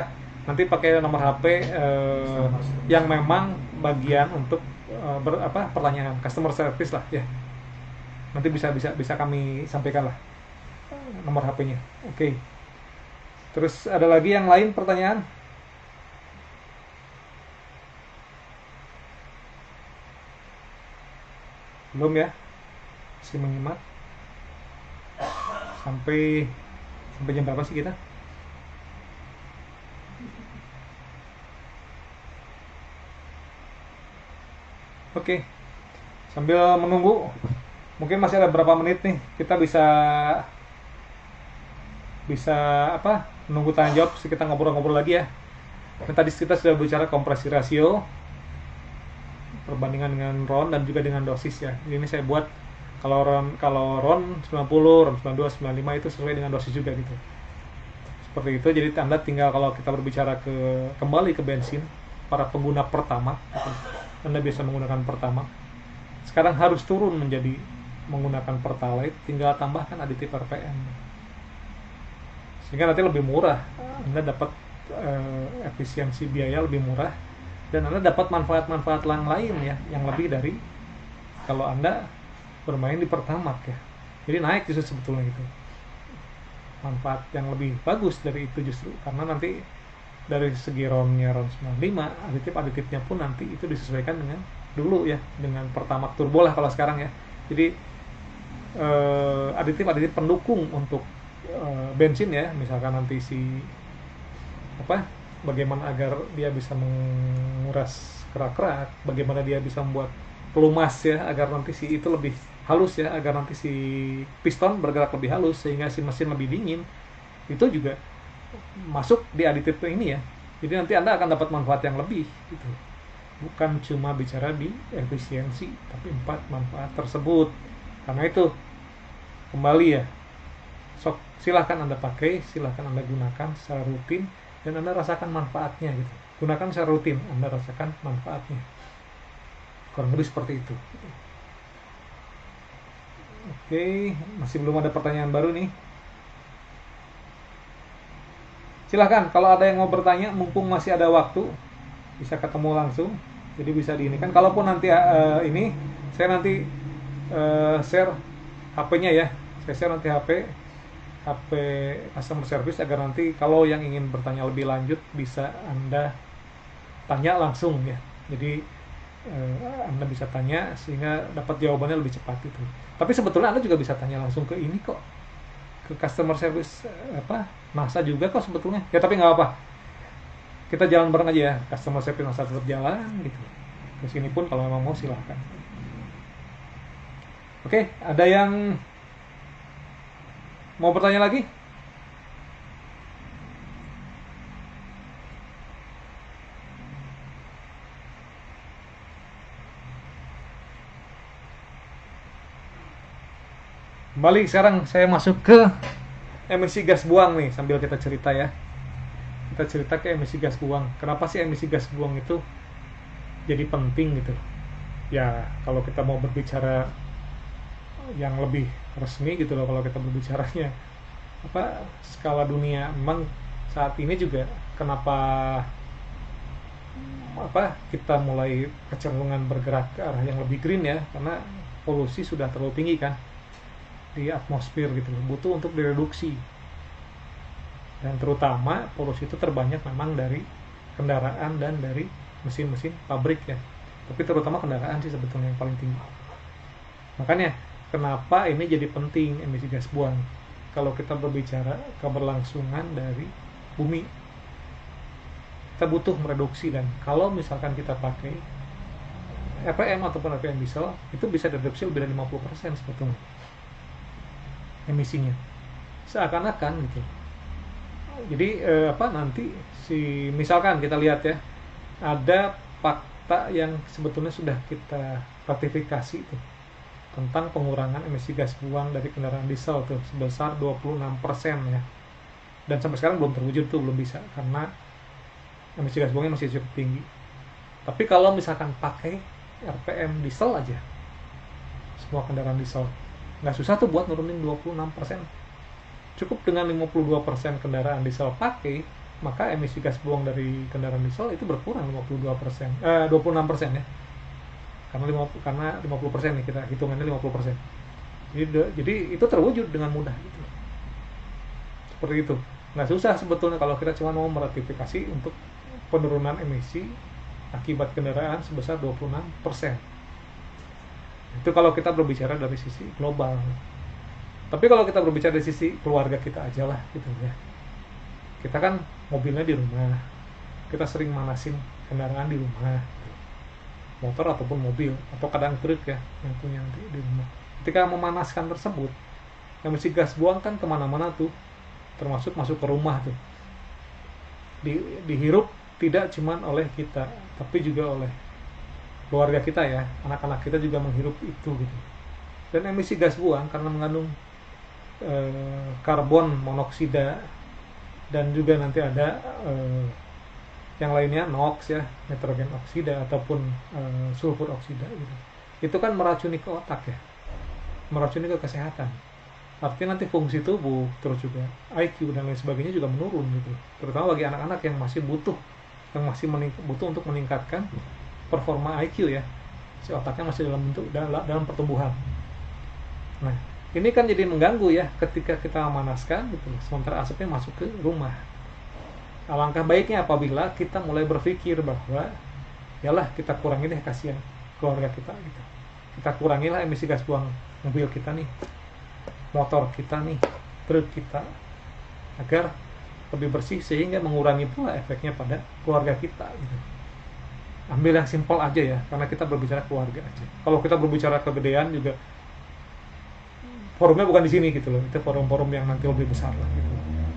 Nanti pakai nomor HP yang memang bagian untuk pertanyaan customer service lah ya. Nanti bisa kami sampaikan lah nomor HP-nya. Oke. Terus ada lagi yang lain pertanyaan? Belum ya? Masih menyimak. Sampai jam berapa sih kita? Oke. Sambil menunggu, mungkin masih ada berapa menit nih, kita bisa menunggu tanya jawab, kita ngobrol-ngobrol lagi ya. Dan tadi kita sudah bicara kompresi rasio, perbandingan dengan RON dan juga dengan dosis ya. Ini saya buat kalau RON 90, RON 92, 95 itu sesuai dengan dosis juga gitu. Seperti itu. Jadi Anda tinggal kalau kita berbicara kembali ke bensin, para pengguna pertama, Anda biasa menggunakan pertama. Sekarang harus turun menjadi menggunakan Pertalite, tinggal tambahkan aditif RPM. Sehingga nanti lebih murah. Anda dapat efisiensi biaya lebih murah dan Anda dapat manfaat-manfaat lain ya yang lebih dari kalau Anda bermain di Pertamax ya. Jadi naik justru sebetulnya gitu. Manfaat yang lebih bagus dari itu justru karena nanti dari segi RON-nya RON 95, aditifnya pun nanti itu disesuaikan dengan dulu ya, dengan Pertamax Turbo lah kalau sekarang ya. Jadi aditif pendukung untuk bensin ya, misalkan nanti bagaimana agar dia bisa menguras kerak-kerak, bagaimana dia bisa membuat pelumas ya agar nanti itu lebih halus ya, agar nanti si piston bergerak lebih halus sehingga si mesin lebih dingin. Itu juga masuk di aditif ini ya. Jadi nanti Anda akan dapat manfaat yang lebih gitu. Bukan cuma bicara di efisiensi, tapi 4 manfaat tersebut. Karena itu kembali ya, silahkan Anda pakai, silahkan Anda gunakan secara rutin dan Anda rasakan manfaatnya gitu. Gunakan secara rutin, Anda rasakan manfaatnya. Kurang lebih seperti itu. Oke, masih belum ada pertanyaan baru nih. Silahkan kalau ada yang mau bertanya, mumpung masih ada waktu, bisa ketemu langsung. Jadi bisa diinikan. Kalaupun nanti ini saya nanti share HP-nya ya. Saya share nanti HP customer service agar nanti kalau yang ingin bertanya lebih lanjut bisa Anda tanya langsung ya. Jadi Anda bisa tanya sehingga dapat jawabannya lebih cepat itu. Tapi sebetulnya Anda juga bisa tanya langsung ke ini kok, ke customer service NASA juga kok sebetulnya. Ya tapi nggak apa. Kita jalan bareng aja ya, customer service NASA tetap jalan gitu. Ke sini pun kalau memang mau silahkan. Oke, ada yang mau bertanya lagi? Kembali sekarang saya masuk ke emisi gas buang nih sambil kita cerita ya. Kita cerita ke emisi gas buang. Kenapa sih emisi gas buang itu jadi penting gitu? Ya kalau kita mau berbicara yang lebih resmi gitu loh, kalau kita berbicaranya skala dunia, memang saat ini juga kenapa kita mulai kecenderungan bergerak ke arah yang lebih green ya, karena polusi sudah terlalu tinggi kan di atmosfer gitu loh, butuh untuk direduksi. Dan terutama polusi itu terbanyak memang dari kendaraan dan dari mesin-mesin pabrik ya, tapi terutama kendaraan sih sebetulnya yang paling tinggi. Makanya kenapa ini jadi penting emisi gas buang kalau kita berbicara keberlangsungan dari bumi. Kita butuh mereduksi, dan kalau misalkan kita pakai RPM ataupun RPM diesel itu bisa direduksi lebih dari 50% sebetulnya emisinya, seakan-akan gitu. Jadi nanti misalkan kita lihat ya, ada fakta yang sebetulnya sudah kita ratifikasi tuh, tentang pengurangan emisi gas buang dari kendaraan diesel tuh sebesar 26% ya. Dan sampai sekarang belum terwujud tuh, belum bisa karena emisi gas buangnya masih cukup tinggi. Tapi kalau misalkan pakai RPM diesel aja, semua kendaraan diesel, nggak susah tuh buat nurunin 26%. Cukup dengan 52% kendaraan diesel pakai, maka emisi gas buang dari kendaraan diesel itu berkurang 26% ya. Karena 50% nih, kita hitungannya 50%. Jadi itu terwujud dengan mudah gitu. Seperti itu. Nggak susah sebetulnya kalau kita cuma mau meratifikasi untuk penurunan emisi akibat kendaraan sebesar 26%. Itu kalau kita berbicara dari sisi global. Tapi kalau kita berbicara dari sisi keluarga kita aja lah gitu ya. Kita kan mobilnya di rumah, kita sering manasin kendaraan di rumah, motor ataupun mobil, atau kadang truk ya yang punya di rumah. Ketika memanaskan tersebut, emisi gas buang kan kemana-mana tuh, termasuk masuk ke rumah tuh, dihirup tidak cuman oleh kita, tapi juga oleh keluarga kita ya, anak-anak kita juga menghirup itu gitu. Dan emisi gas buang karena mengandung karbon monoksida, dan juga nanti ada yang lainnya, NOx ya, nitrogen oksida ataupun sulfur oksida gitu. Itu kan meracuni ke otak ya, meracuni ke kesehatan. Artinya nanti fungsi tubuh, terus juga IQ dan lain sebagainya juga menurun gitu. Terutama bagi anak-anak yang masih butuh untuk meningkatkan performa IQ ya. Si otaknya masih dalam pertumbuhan. Nah, ini kan jadi mengganggu ya ketika kita memanaskan gitu, sementara asapnya masuk ke rumah. Alangkah baiknya apabila kita mulai berpikir bahwa yalah kita kurangi deh, kasihan keluarga kita gitu. Kita kurangilah emisi gas buang mobil kita nih, motor kita nih, truk kita, agar lebih bersih sehingga mengurangi pula efeknya pada keluarga kita gitu. Ambil yang simpel aja ya, karena kita berbicara keluarga aja. Kalau kita berbicara kegedean juga forumnya bukan di sini gitu loh. Itu forum-forum yang nanti lebih besar lah gitu.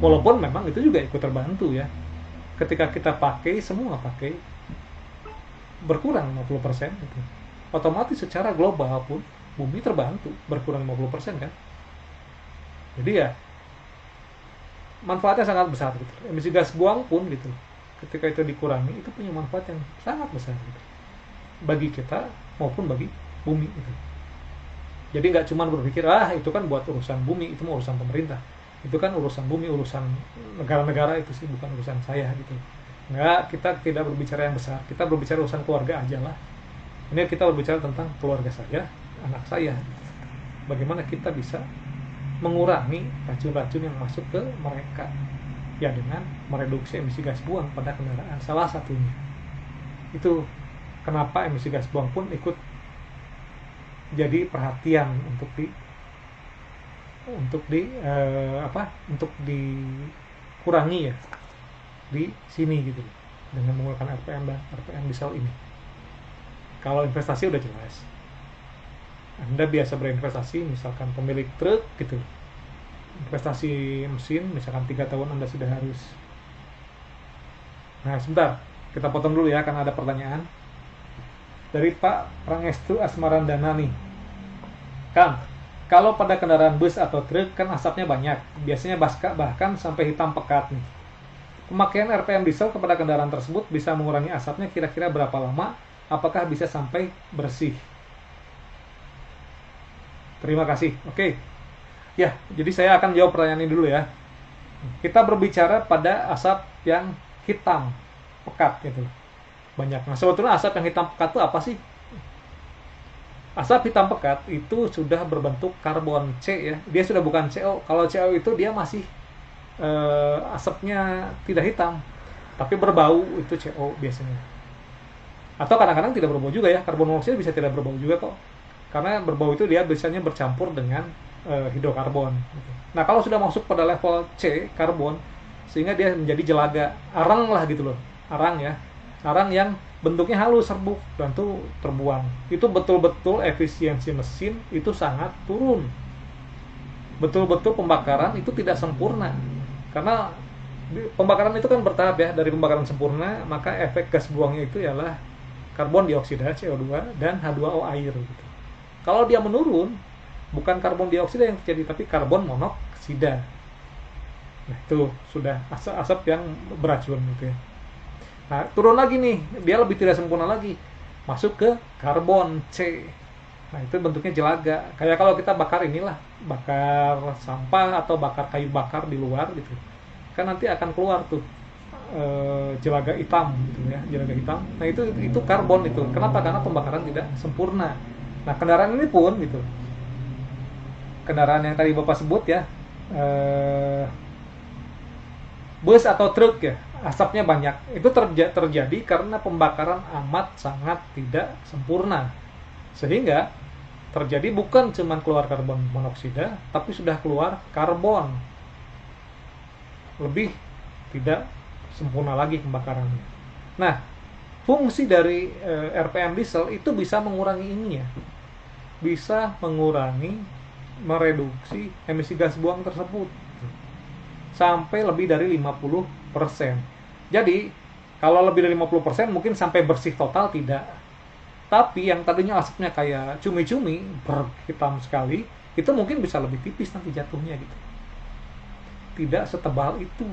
Walaupun memang itu juga ikut terbantu ya. Ketika kita semua pakai berkurang 50% gitu. Otomatis secara global pun bumi terbantu berkurang 50% kan. Jadi ya manfaatnya sangat besar gitu. Emisi gas buang pun gitu, ketika itu dikurangi, itu punya manfaat yang sangat besar gitu, bagi kita maupun bagi bumi gitu. Jadi nggak cuma berpikir itu kan buat urusan bumi, itu mau urusan pemerintah, itu kan urusan bumi, urusan negara-negara, itu sih bukan urusan saya gitu. Nggak, kita tidak berbicara yang besar, kita berbicara urusan keluarga aja lah. Ini kita berbicara tentang keluarga saya, anak saya gitu. Bagaimana kita bisa mengurangi racun-racun yang masuk ke mereka ya, dengan mereduksi emisi gas buang pada kendaraan. Salah satunya itu kenapa emisi gas buang pun ikut jadi perhatian untuk dikurangi ya di sini gitu, dengan menggunakan RPM dan RPM diesel ini. Kalau investasi udah jelas, Anda biasa berinvestasi, misalkan pemilik truk gitu, investasi mesin misalkan 3 tahun Anda sudah harus. Nah sebentar, kita potong dulu ya, karena ada pertanyaan dari Pak Prangestu Asmarandana nih. Kang, kalau pada kendaraan bus atau truk kan asapnya banyak, biasanya bahkan sampai hitam pekat nih. Pemakaian RPM diesel kepada kendaraan tersebut bisa mengurangi asapnya kira-kira berapa lama? Apakah bisa sampai bersih? Terima kasih. Oke. Ya, jadi saya akan jawab pertanyaan ini dulu ya. Kita berbicara pada asap yang hitam pekat gitu, banyak. Nah, sebetulnya asap yang hitam pekat itu apa sih? Asap hitam pekat itu sudah berbentuk karbon C ya. Dia sudah bukan CO. Kalau CO itu dia masih asapnya tidak hitam, tapi berbau, itu CO biasanya. Atau kadang-kadang tidak berbau juga ya. Karbon monoksida bisa tidak berbau juga kok. Karena berbau itu dia biasanya bercampur dengan hidrokarbon. Nah kalau sudah masuk pada level C, karbon, sehingga dia menjadi jelaga, arang lah gitu loh, arang ya. arang yang bentuknya halus serbuk dan tuh terbuang. Itu betul-betul efisiensi mesin itu sangat turun. Betul-betul pembakaran itu tidak sempurna. Karena pembakaran itu kan bertahap ya, dari pembakaran sempurna maka efek gas buangnya itu ialah karbon dioksida CO2 dan H2O air gitu. Kalau dia menurun, bukan karbon dioksida yang terjadi tapi karbon monoksida. Nah, itu sudah asap yang beracun gitu ya. Nah, turun lagi nih, dia lebih tidak sempurna lagi. Masuk ke karbon C. Nah, itu bentuknya jelaga. Kayak kalau kita bakar inilah, bakar sampah atau bakar kayu bakar di luar gitu. Kan nanti akan keluar tuh jelaga hitam gitu ya, jelaga hitam. Nah, itu karbon itu. Kenapa? Karena pembakaran tidak sempurna. Nah, kendaraan ini pun gitu. Kendaraan yang tadi Bapak sebut ya, bus atau truk ya, asapnya banyak. Itu terjadi karena pembakaran amat sangat tidak sempurna. Sehingga terjadi bukan cuma keluar karbon monoksida, tapi sudah keluar karbon. Lebih tidak sempurna lagi pembakarannya. Nah, fungsi dari RPM diesel itu bisa mengurangi ini ya. Bisa mereduksi emisi gas buang tersebut sampai lebih dari 50%. Jadi, kalau lebih dari 50% mungkin sampai bersih total tidak. Tapi yang tadinya asapnya kayak cumi-cumi, berhitam sekali, itu mungkin bisa lebih tipis nanti jatuhnya gitu. Tidak setebal itu.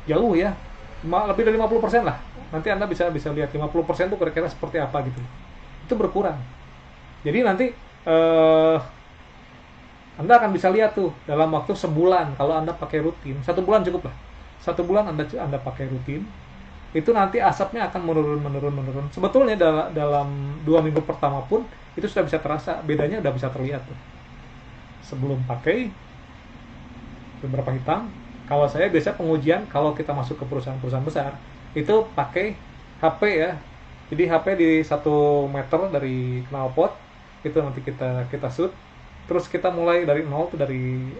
Jauh ya. Lebih dari 50% lah. Nanti Anda bisa lihat 50% itu kira-kira seperti apa gitu. Itu berkurang. Jadi nanti Anda akan bisa lihat tuh dalam waktu sebulan kalau Anda pakai rutin. 1 bulan cukup lah. 1 bulan Anda pakai rutin, itu nanti asapnya akan menurun. Sebetulnya dalam 2 minggu pertama pun itu sudah bisa terasa, bedanya udah bisa terlihat tuh. Sebelum pakai beberapa hitam. Kalau saya biasa pengujian kalau kita masuk ke perusahaan-perusahaan besar itu pakai HP ya. Jadi HP di 1 meter dari knalpot itu nanti kita shoot, terus kita mulai dari nol tuh, dari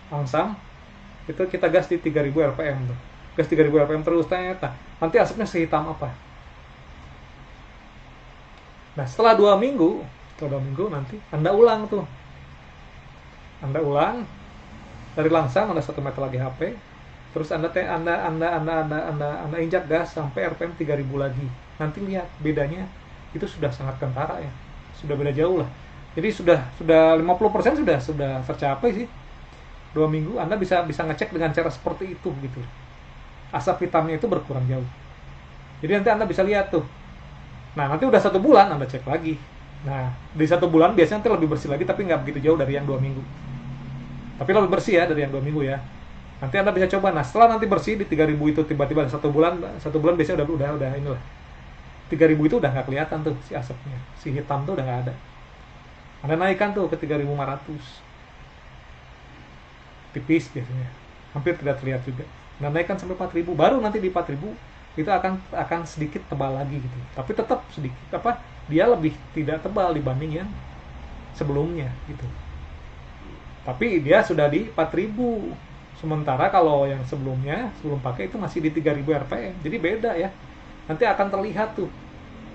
langsam itu kita gas di 3000 rpm tuh, gas 3000 rpm terus ternyata nanti asapnya sehitam apa. Nah, setelah 2 minggu nanti Anda ulang dari langsam Anda 1 meter lagi HP, terus Anda injak gas sampai rpm 3000 lagi. Nanti lihat bedanya itu sudah sangat kentara ya. Sudah beda jauh lah. Jadi sudah 50% sudah tercapai sih. 2 minggu Anda bisa ngecek dengan cara seperti itu gitu. Asap hitamnya itu berkurang jauh. Jadi nanti Anda bisa lihat tuh. Nah, nanti udah 1 bulan Anda cek lagi. Nah, di 1 bulan biasanya nanti lebih bersih lagi, tapi nggak begitu jauh dari yang 2 minggu. Tapi lebih bersih ya dari yang 2 minggu ya. Nanti Anda bisa coba. Nah, setelah nanti bersih di 3000 itu tiba-tiba 1 bulan biasanya udah inilah. 3000 itu udah nggak kelihatan tuh si asapnya, si hitam tuh udah nggak ada. Anda naikkan tuh ke 3500, tipis biasanya, hampir tidak terlihat juga. Anda naikkan sampai 4000, baru nanti di 4000 itu akan sedikit tebal lagi gitu. Tapi tetap sedikit dia lebih tidak tebal dibanding yang sebelumnya gitu. Tapi dia sudah di 4000. Sementara kalau yang sebelum pakai itu masih di 3000 rpm. Jadi beda ya. Nanti akan terlihat tuh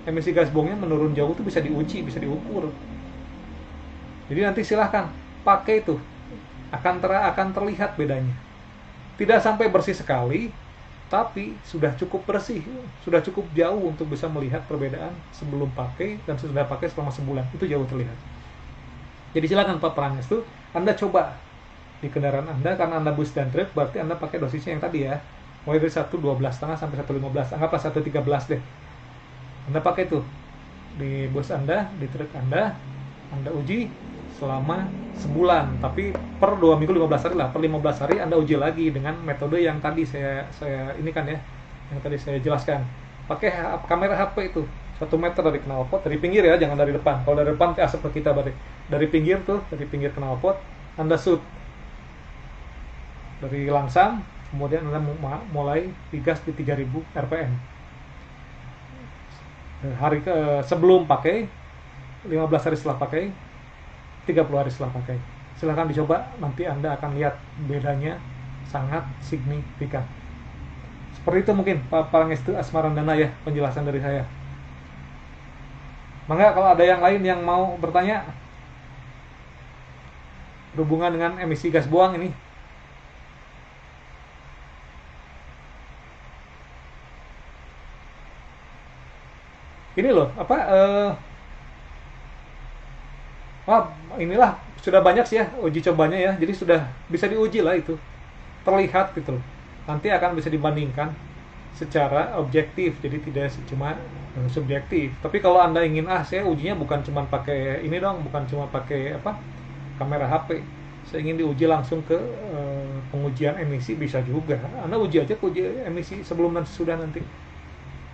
emisi gas buangnya menurun jauh tuh, bisa diuji, bisa diukur. Jadi nanti silahkan pakai tuh, akan terlihat bedanya. Tidak sampai bersih sekali, tapi sudah cukup bersih, sudah cukup jauh untuk bisa melihat perbedaan sebelum pakai dan sesudah pakai selama sebulan. Itu jauh terlihat. Jadi silakan Pak Prangestu, Anda coba di kendaraan Anda, karena Anda bus dan truk, berarti Anda pakai dosisnya yang tadi ya. Mulai dari 1,12,5 sampai 1,15, anggaplah 1,13 deh. Anda pakai tuh di bus Anda, di truk Anda uji selama sebulan, tapi per 2 minggu 15 hari lah. Per 15 hari Anda uji lagi dengan metode yang tadi saya ini kan ya, yang tadi saya jelaskan. Pakai kamera HP itu 1 meter dari knalpot, dari pinggir ya, jangan dari depan. Kalau dari depan asap ke kita, dari pinggir tuh, dari pinggir knalpot Anda shoot dari langsam, kemudian Anda mulai digas di 3000 rpm. Hari sebelum pakai, 15 hari setelah pakai, 30 hari setelah pakai. Silahkan dicoba, nanti Anda akan lihat bedanya sangat signifikan. Seperti itu mungkin Pak Pangestu Asmarandana ya penjelasan dari saya. Mangga kalau ada yang lain yang mau bertanya berhubungan dengan emisi gas buang ini. Ini loh, wah, inilah sudah banyak sih ya uji cobanya ya. Jadi sudah bisa diuji lah itu. Terlihat gitu loh. Nanti akan bisa dibandingkan secara objektif. Jadi tidak cuma subjektif. Tapi kalau Anda ingin saya ujinya bukan cuma pakai ini dong, bukan cuma pakai kamera HP. Saya ingin diuji langsung ke pengujian emisi bisa juga. Anda uji aja uji emisi sebelum dan sesudah nanti.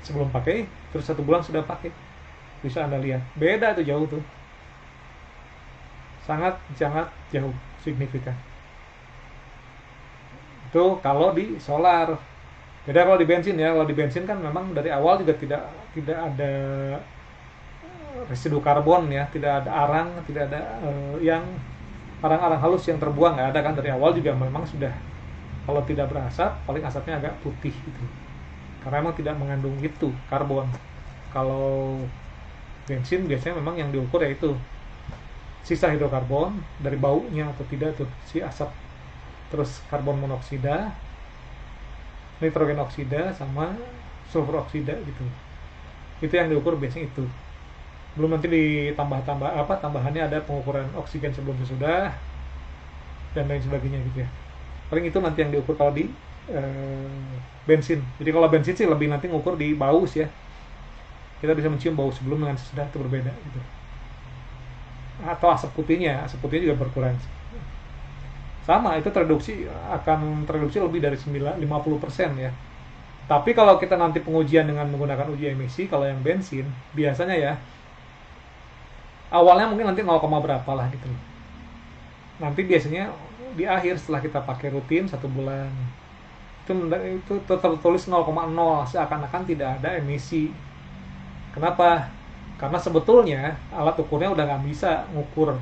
Sebelum pakai, terus 1 bulan sudah pakai. Bisa Anda lihat. Beda itu jauh tuh. Sangat jauh signifikan. Itu kalau di solar. Beda kalau di bensin ya. Kalau di bensin kan memang dari awal juga tidak ada residu karbon ya, tidak ada arang, tidak ada yang arang-arang halus yang terbuang, nggak ada kan dari awal juga memang sudah, kalau tidak berasap paling asapnya agak putih gitu. Karena memang tidak mengandung itu karbon. Kalau bensin biasanya memang yang diukur yaitu sisa hidrokarbon dari baunya atau tidak tuh si asap, terus karbon monoksida, nitrogen oksida sama sulfur oksida gitu. Itu yang diukur biasanya itu. Belum nanti tambahannya ada pengukuran oksigen sebelum sesudah dan lain sebagainya gitu ya. Paling itu nanti yang diukur kalau di bensin. Jadi kalau bensin sih lebih nanti ngukur di bau ya. Kita bisa mencium bau sebelum dengan sesudah, itu berbeda gitu. Atau asap putihnya juga berkurang. Sama, itu akan tereduksi lebih dari 50% ya. Tapi kalau kita nanti pengujian dengan menggunakan uji emisi, kalau yang bensin biasanya ya awalnya mungkin nanti 0, berapa lah gitu. Nanti biasanya di akhir setelah kita pakai rutin 1 bulan itu tertulis 0,0, seakan-akan tidak ada emisi. Kenapa? Karena sebetulnya alat ukurnya udah nggak bisa ngukur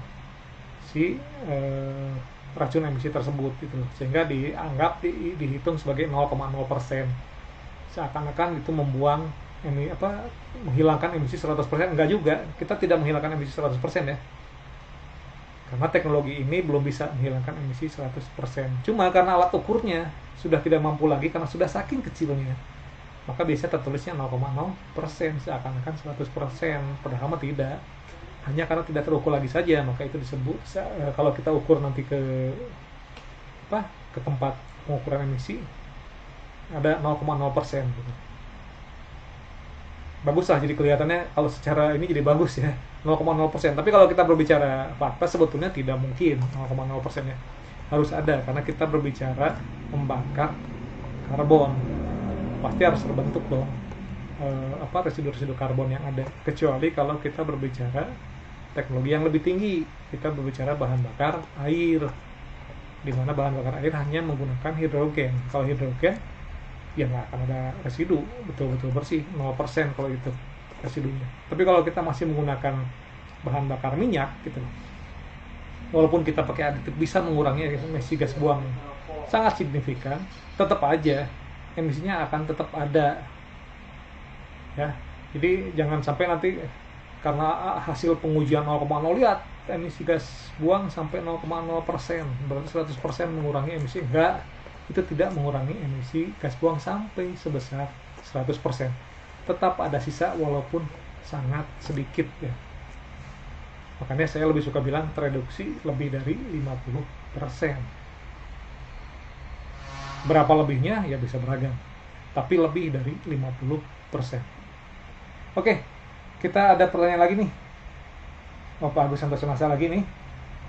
si racun emisi tersebut gitu, sehingga dianggap dihitung sebagai 0,0%. Seakan-akan itu menghilangkan emisi 100%. Enggak juga, kita tidak menghilangkan emisi 100% ya. Karena teknologi ini belum bisa menghilangkan emisi 100%. Cuma karena alat ukurnya sudah tidak mampu lagi karena sudah saking kecilnya, maka biasanya tertulisnya 0,0%, seakan-akan 100%, padahal tidak. Hanya karena tidak terukur lagi saja, maka itu disebut kalau kita ukur nanti ke tempat pengukuran emisi ada 0,0% gitu. Bagus lah, jadi kelihatannya kalau secara ini jadi bagus ya 0,0%. Tapi kalau kita berbicara fakta sebetulnya tidak mungkin 0,0% ya, harus ada, karena kita berbicara membakar karbon, pasti harus terbentuk dong residu-residu karbon yang ada. Kecuali kalau kita berbicara teknologi yang lebih tinggi, kita berbicara bahan bakar air, di mana bahan bakar air hanya menggunakan hidrogen. Kalau hidrogen ya nggak akan ada residu, betul-betul bersih 0% kalau itu residunya. Tapi kalau kita masih menggunakan bahan bakar minyak gitu, walaupun kita pakai aditif bisa mengurangi emisi gas buang sangat signifikan, tetap aja emisinya akan tetap ada ya. Jadi jangan sampai nanti karena hasil pengujian 0,0 lihat emisi gas buang sampai 0,0%, berarti 100% mengurangi emisi. Enggak, itu tidak mengurangi emisi gas buang sampai sebesar 100%. Tetap ada sisa walaupun sangat sedikit ya. Makanya saya lebih suka bilang tereduksi lebih dari 50%. Berapa lebihnya ya bisa beragam, tapi lebih dari 50%. Oke, kita ada pertanyaan lagi nih. Pak Agus Santoso Nasa lagi nih.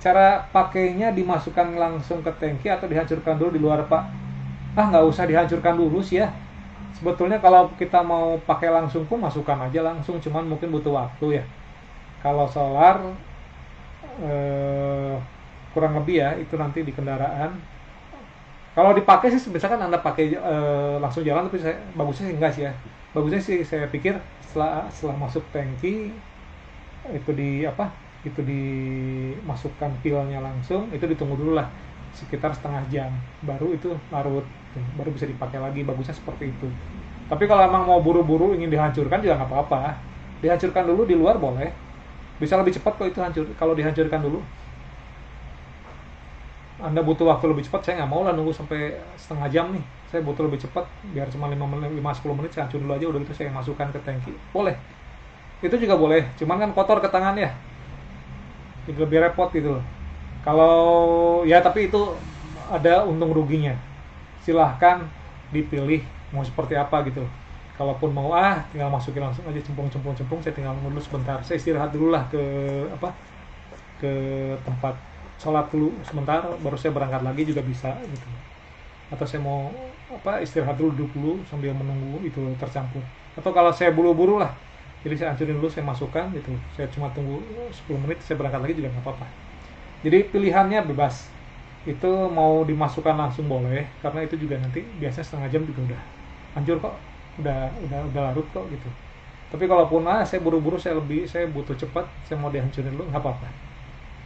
Cara pakainya dimasukkan langsung ke tangki atau dihancurkan dulu di luar, Pak? Nggak usah dihancurkan dulu sih ya. Sebetulnya kalau kita mau pakai langsung pun masukkan aja langsung, cuman mungkin butuh waktu ya. Kalau solar kurang lebih ya itu nanti di kendaraan. Kalau dipakai sih misalkan Anda pakai langsung jalan, tapi bagusnya sih enggak sih ya. Bagusnya sih saya pikir setelah masuk tangki itu dimasukkan pilnya langsung, itu ditunggu dulu lah sekitar setengah jam, baru itu larut, baru bisa dipakai lagi, bagusnya seperti itu. Tapi kalau emang mau buru-buru ingin dihancurkan juga nggak apa-apa, dihancurkan dulu di luar boleh, bisa lebih cepat kok itu hancur kalau dihancurkan dulu. Anda butuh waktu lebih cepat, saya nggak mau lah nunggu sampai setengah jam nih. Saya butuh lebih cepat, biar cuma 5-10 menit saya hancur dulu aja, udah gitu saya masukkan ke tangki. Boleh. Itu juga boleh, cuman kan kotor ke tangan ya. Jadi lebih repot gitu loh. Kalau ya tapi itu ada untung ruginya. Silahkan dipilih mau seperti apa gitu. Kalaupun mau tinggal masukin langsung aja cempung, saya tinggal dulu sebentar. Saya istirahat dulu lah ke ke tempat sholat dulu sebentar, baru saya berangkat lagi juga bisa gitu. Atau saya mau istirahat dulu, duduk dulu sambil menunggu itu tercampur. Atau kalau saya buru-buru lah, jadi saya hancurin dulu, saya masukkan gitu. Saya cuma tunggu 10 menit, saya berangkat lagi juga nggak apa-apa. Jadi pilihannya bebas. Itu mau dimasukkan langsung boleh, karena itu juga nanti biasanya setengah jam juga udah hancur kok, udah larut kok gitu. Tapi kalaupun saya buru-buru, saya butuh cepat, saya mau dihancurin dulu, nggak apa-apa.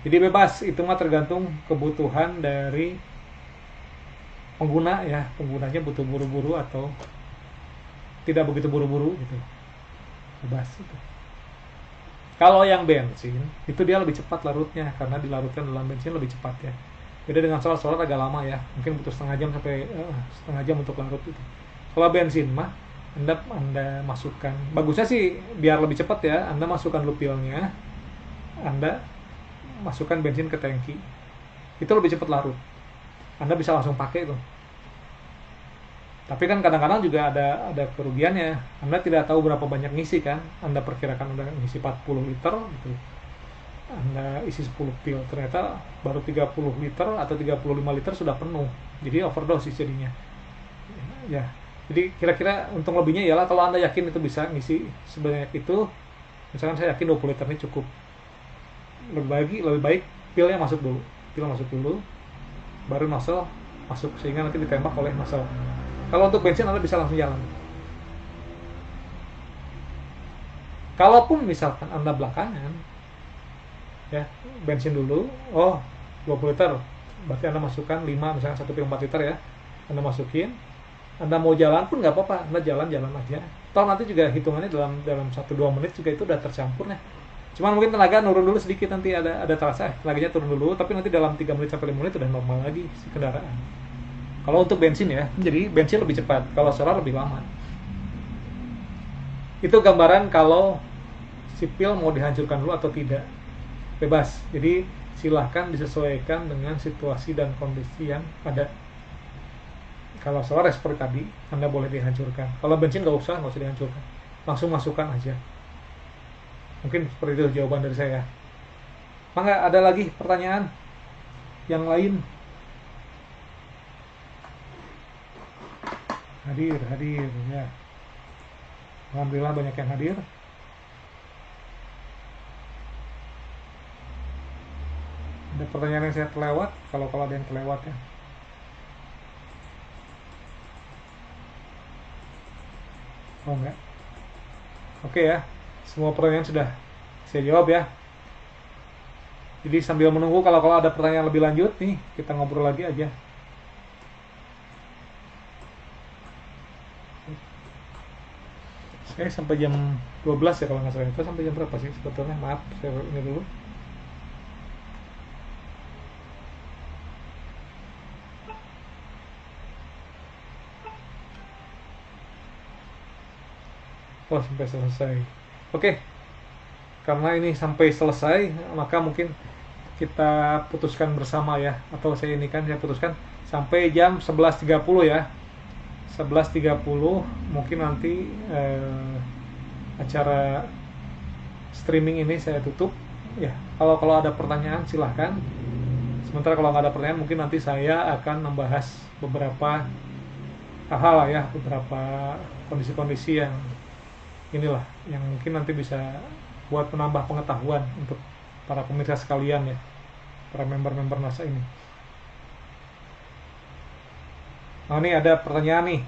Jadi bebas, itu mah tergantung kebutuhan dari pengguna ya, penggunanya butuh buru-buru atau tidak begitu buru-buru gitu. Bebas itu. Kalau yang bensin itu dia lebih cepat larutnya, karena dilarutkan dalam bensin lebih cepat ya. Beda dengan solar agak lama ya, mungkin butuh setengah jam sampai setengah jam untuk larut itu. Kalau bensin mah Anda masukkan, bagusnya sih biar lebih cepat ya, Anda masukkan dulu pilnya, Anda masukkan bensin ke tangki, itu lebih cepat larut. Anda bisa langsung pakai tuh. Tapi kan kadang-kadang juga ada kerugiannya. Anda tidak tahu berapa banyak ngisi kan. Anda perkirakan Anda ngisi 40 liter gitu. Anda isi 10 pil, ternyata baru 30 liter atau 35 liter sudah penuh. Jadi overdosis jadinya. Ya. Jadi kira-kira untung lebihnya ialah kalau Anda yakin itu bisa ngisi sebanyak itu, misalkan saya yakin 20 liter ini cukup. Lebih baik pilnya masuk dulu. Pil masuk dulu, baru nozzle masuk, sehingga nanti ditembak oleh nozzle. Kalau untuk bensin Anda bisa langsung jalan. Kalaupun misalkan Anda belakangan ya, bensin dulu, 20 liter, berarti Anda masukkan 5, misalkan 1 pil 4 liter ya, Anda masukin, Anda mau jalan pun nggak apa-apa, Anda jalan aja. Toh nanti juga hitungannya dalam 1-2 menit juga itu udah tercampur ya. Cuman mungkin tenaga nurun dulu sedikit, nanti ada terasa tenaganya turun dulu, tapi nanti dalam 3 menit sampai 5 menit udah normal lagi si kendaraan. Kalau untuk bensin ya, jadi bensin lebih cepat, kalau solar lebih lama. Itu gambaran kalau sipil mau dihancurkan dulu atau tidak. Bebas. Jadi silahkan disesuaikan dengan situasi dan kondisi yang ada. Kalau solar seperti tadi, Anda boleh dihancurkan. Kalau bensin nggak usah dihancurkan. Langsung masukkan aja. Mungkin seperti itu jawaban dari saya. Mangga, ada lagi pertanyaan yang lain? Hadir ya. Alhamdulillah banyak yang hadir. Ada pertanyaan yang saya terlewat? Kalau ada yang terlewat ya. Oh enggak. Oke ya. Semua pertanyaan sudah saya jawab ya. Jadi sambil menunggu kalau ada pertanyaan lebih lanjut nih, kita ngobrol lagi aja. Saya sampai jam 12 ya kalau nggak salah. Itu sampai jam berapa sih sebetulnya? Maaf, saya ini dulu. Oh, sampai selesai. Oke. Karena ini sampai selesai, maka mungkin kita putuskan bersama ya, atau saya putuskan sampai jam 11.30 ya. 11.30 mungkin nanti acara streaming ini saya tutup ya. Kalau ada pertanyaan silahkan. Sementara kalau nggak ada pertanyaan, mungkin nanti saya akan membahas beberapa hal ya, beberapa kondisi-kondisi yang inilah yang mungkin nanti bisa buat menambah pengetahuan untuk para pemirsa sekalian ya, para member-member NASA ini. Nah, ini ada pertanyaan nih.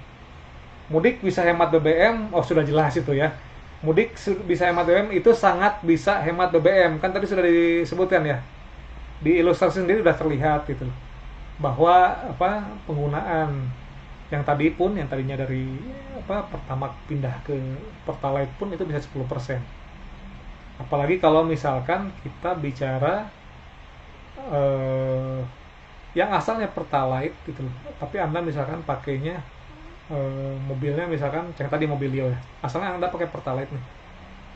Mudik bisa hemat BBM? Oh, sudah jelas itu ya. Mudik bisa hemat BBM, itu sangat bisa hemat BBM. Kan tadi sudah disebutkan ya. Di ilustrasi sendiri sudah terlihat gitu. bahwa penggunaan yang tadinya dari Pertamax pindah ke Pertalite pun itu bisa 10%. Apalagi kalau misalkan kita bicara yang asalnya Pertalite gitu, tapi Anda misalkan pakainya mobilnya misalkan yang tadi Mobilio ya, asalnya Anda pakai Pertalite nih,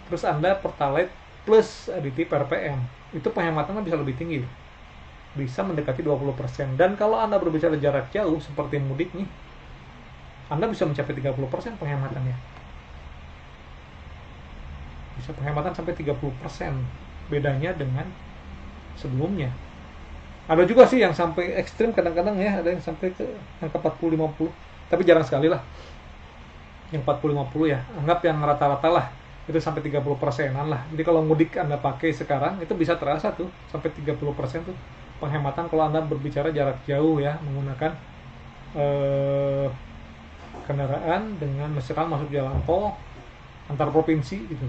terus Anda Pertalite plus aditif RPM, itu penghematannya bisa lebih tinggi, bisa mendekati 20%. Dan kalau Anda berbicara jarak jauh seperti mudik nih, Anda bisa mencapai 30% penghematannya, bisa penghematan sampai 30% bedanya dengan sebelumnya. Ada juga sih yang sampai ekstrim kadang-kadang ya, ada yang sampai ke angka 40-50, tapi jarang sekali lah yang 40-50 ya, anggap yang rata-rata lah itu sampai 30%an lah. Jadi kalau mudik Anda pakai sekarang itu bisa terasa tuh sampai 30% tuh penghematan kalau Anda berbicara jarak jauh ya, menggunakan kendaraan dengan misalkan masuk jalan tol antar provinsi gitu,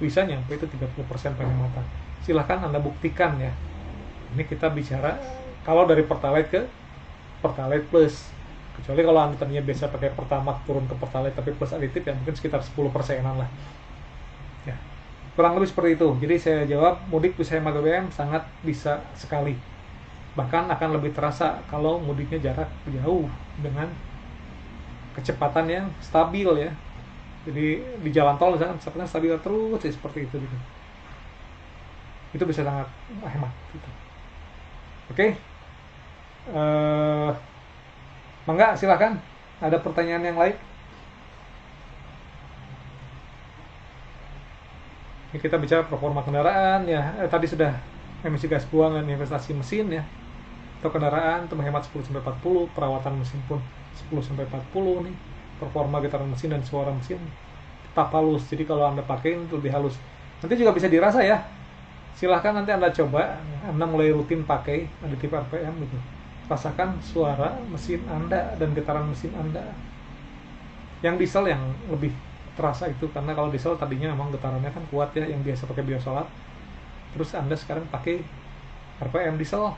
bisa nyampe itu 30% penghematan. Silahkan Anda buktikan ya. Ini kita bicara kalau dari Pertalite ke Pertalite Plus. Kecuali kalau Anda tadinya biasa pakai Pertamax turun ke Pertalite tapi plus aditif ya mungkin sekitar 10%an lah. Ya. Kurang lebih seperti itu. Jadi saya jawab, mudik bisa hemat BBM sangat bisa sekali. Bahkan akan lebih terasa kalau mudiknya jarak jauh dengan kecepatan yang stabil ya. Jadi di jalan tol misalkan kecepatan stabil terus ya, seperti itu gitu. Itu bisa sangat hemat gitu. Oke. Mangga silakan. Ada pertanyaan yang lain? Ini kita bicara performa kendaraan ya. Tadi sudah emisi gas buangan, investasi mesin ya. Atau kendaraan itu menghemat 10-40, perawatan mesin pun 10-40 nih. Performa getaran mesin dan suara mesin tetap halus. Jadi kalau Anda pakai itu lebih halus. Nanti juga bisa dirasa ya. Silahkan nanti Anda coba, Anda mulai rutin pakai aditif RPM gitu. Rasakan suara mesin Anda dan getaran mesin Anda. Yang diesel yang lebih terasa itu, karena kalau diesel tadinya memang getarannya kan kuat ya, yang biasa pakai biosolat. Terus Anda sekarang pakai RPM diesel,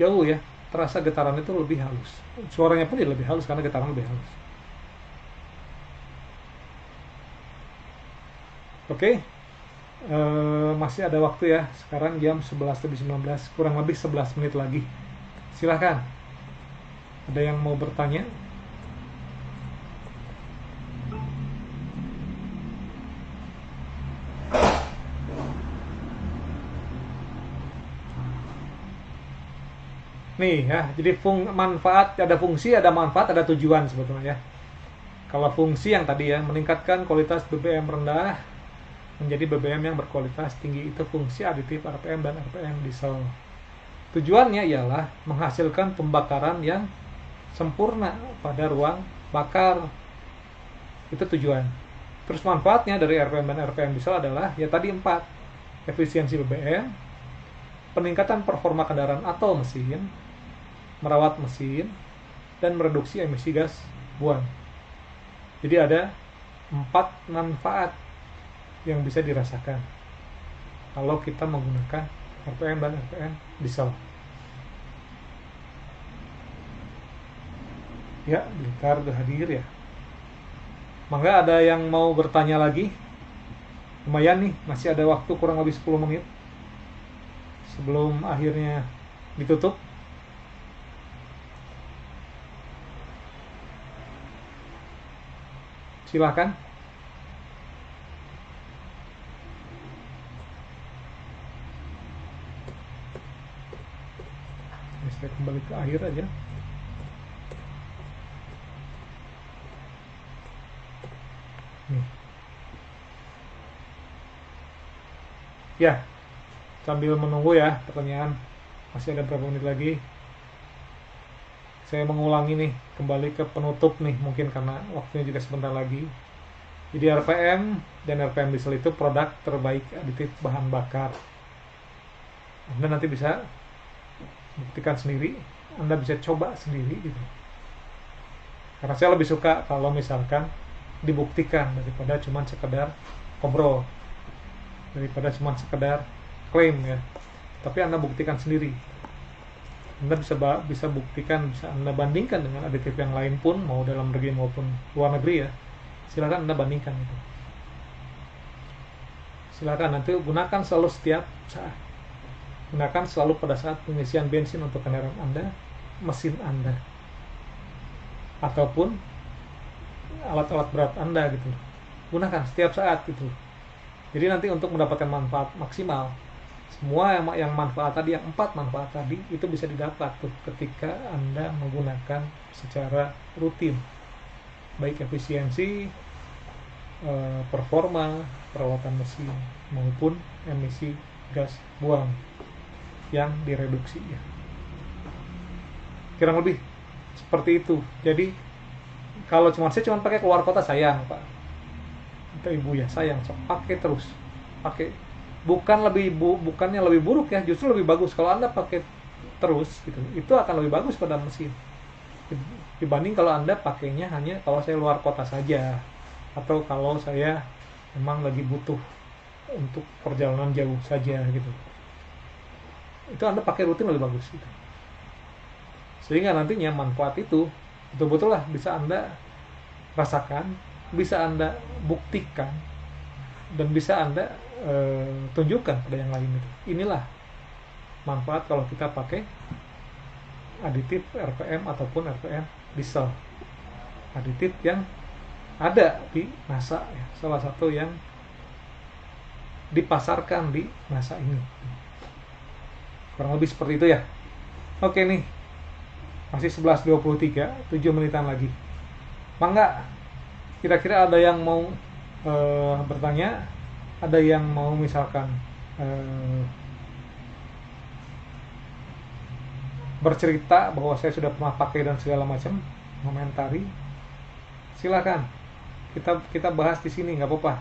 jauh ya, terasa getaran itu lebih halus. Suaranya pun lebih halus karena getaran lebih halus. Oke. Masih ada waktu ya, sekarang jam 11:19, kurang lebih 11 menit lagi. Silahkan, ada yang mau bertanya? Nih ya, jadi manfaat, ada fungsi, ada manfaat, ada tujuan sebetulnya ya. Kalau fungsi yang tadi ya, meningkatkan kualitas BBM rendah menjadi BBM yang berkualitas tinggi, itu fungsi aditif RPM dan RPM diesel. Tujuannya ialah menghasilkan pembakaran yang sempurna pada ruang bakar. Itu tujuan. Terus manfaatnya dari RPM dan RPM diesel adalah ya tadi 4. Efisiensi BBM, peningkatan performa kendaraan atau mesin, merawat mesin, dan mereduksi emisi gas buang. Jadi ada 4 manfaat yang bisa dirasakan kalau kita menggunakan RPM dan RPM diesel. Ya, Blitar udah hadir ya. Mangga ada yang mau bertanya lagi? Lumayan nih, masih ada waktu kurang lebih 10 menit sebelum akhirnya ditutup. Silahkan. Ini saya kembali ke akhir aja. Nih. Ya, sambil menunggu ya pertanyaan, masih ada berapa menit lagi. Saya mengulangi nih, kembali ke penutup nih, mungkin karena waktunya juga sebentar lagi. Jadi RPM dan RPM diesel itu produk terbaik aditif bahan bakar. Anda nanti bisa buktikan sendiri, Anda bisa coba sendiri gitu. Karena saya lebih suka kalau misalkan dibuktikan daripada cuma sekedar ngobrol, daripada cuma sekedar klaim ya. Tapi Anda buktikan sendiri. Anda bisa buktikan, bisa Anda bandingkan dengan aditif yang lain pun, mau dalam negeri maupun luar negeri ya. Silakan Anda bandingkan itu. Silakan nanti gunakan selalu setiap saat. Gunakan selalu pada saat pengisian bensin untuk kendaraan Anda, mesin Anda, ataupun alat-alat berat Anda gitu. Gunakan setiap saat gitu. Jadi nanti untuk mendapatkan manfaat maksimal, semua yang manfaat tadi, yang 4 manfaat tadi itu bisa didapat tuh ketika Anda menggunakan secara rutin, baik efisiensi, performa, perawatan mesin maupun emisi gas buang yang direduksi ya. Kurang lebih seperti itu. Jadi kalau saya cuma pakai keluar kota, sayang Pak atau Ibu ya, sayang, pakai terus, pakai. Bukannya lebih buruk ya, justru lebih bagus kalau Anda pakai terus gitu. Itu akan lebih bagus pada mesin dibanding kalau Anda pakainya hanya kalau saya luar kota saja, atau kalau saya memang lagi butuh untuk perjalanan jauh saja gitu. Itu Anda pakai rutin lebih bagus gitu. Sehingga nantinya manfaat itu betul-betul lah bisa Anda rasakan, bisa Anda buktikan, dan bisa Anda tunjukkan pada yang lain itu. Inilah manfaat kalau kita pakai aditif RPM ataupun RPM diesel. Aditif yang ada di NASA ya, salah satu yang dipasarkan di NASA ini. Kurang lebih seperti itu ya. Oke nih, masih 11.23, 7 menitan lagi. Mangga, kira-kira ada yang mau bertanya, ada yang mau misalkan bercerita bahwa saya sudah pernah pakai dan segala macam, komentari, silakan. Kita bahas di sini, nggak apa-apa.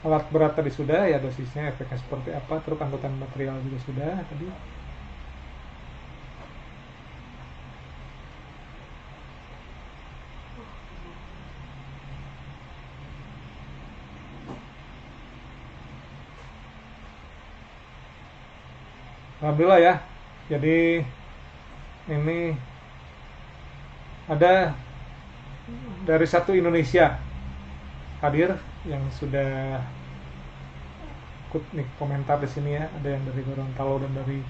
Alat berat tadi sudah ya, dosisnya, efeknya seperti apa, terus angkutan material juga sudah tadi. Alhamdulillah ya. Jadi ini ada dari satu Indonesia hadir yang sudah ikut nih komentar di sini ya. Ada yang dari Gorontalo dan dari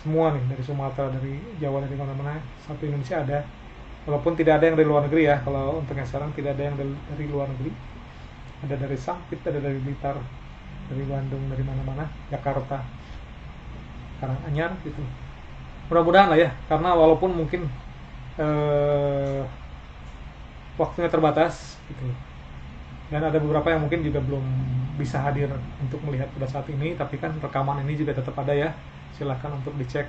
semua nih, dari Sumatera, dari Jawa, dari mana-mana. Satu Indonesia ada. Walaupun tidak ada yang dari luar negeri ya. Kalau untuk yang sekarang tidak ada yang dari luar negeri. Ada dari Sampit, ada dari Blitar, dari Bandung, dari mana-mana, Jakarta, Karanganyar gitu. Mudah-mudahan lah ya, karena walaupun mungkin waktunya terbatas gitu, dan ada beberapa yang mungkin juga belum bisa hadir untuk melihat pada saat ini, tapi kan rekaman ini juga tetap ada ya. Silahkan untuk dicek,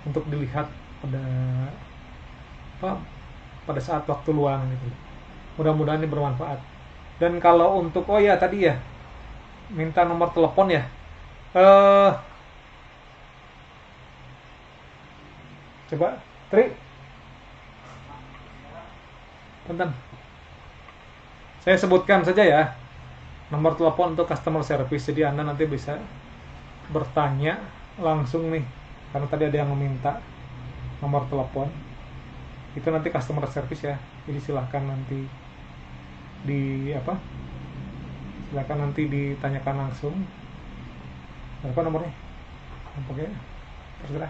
untuk dilihat pada saat waktu luang gitu. Mudah-mudahan ini bermanfaat. Dan kalau untuk tadi ya, minta nomor telepon ya. Coba, Tri. Bentar. Saya sebutkan saja ya. Nomor telepon untuk customer service. Jadi Anda nanti bisa bertanya langsung nih. Karena tadi ada yang meminta nomor telepon. Itu nanti customer service ya. Jadi silahkan nanti silahkan nanti ditanyakan langsung. Berapa nomornya? Pakai terserah.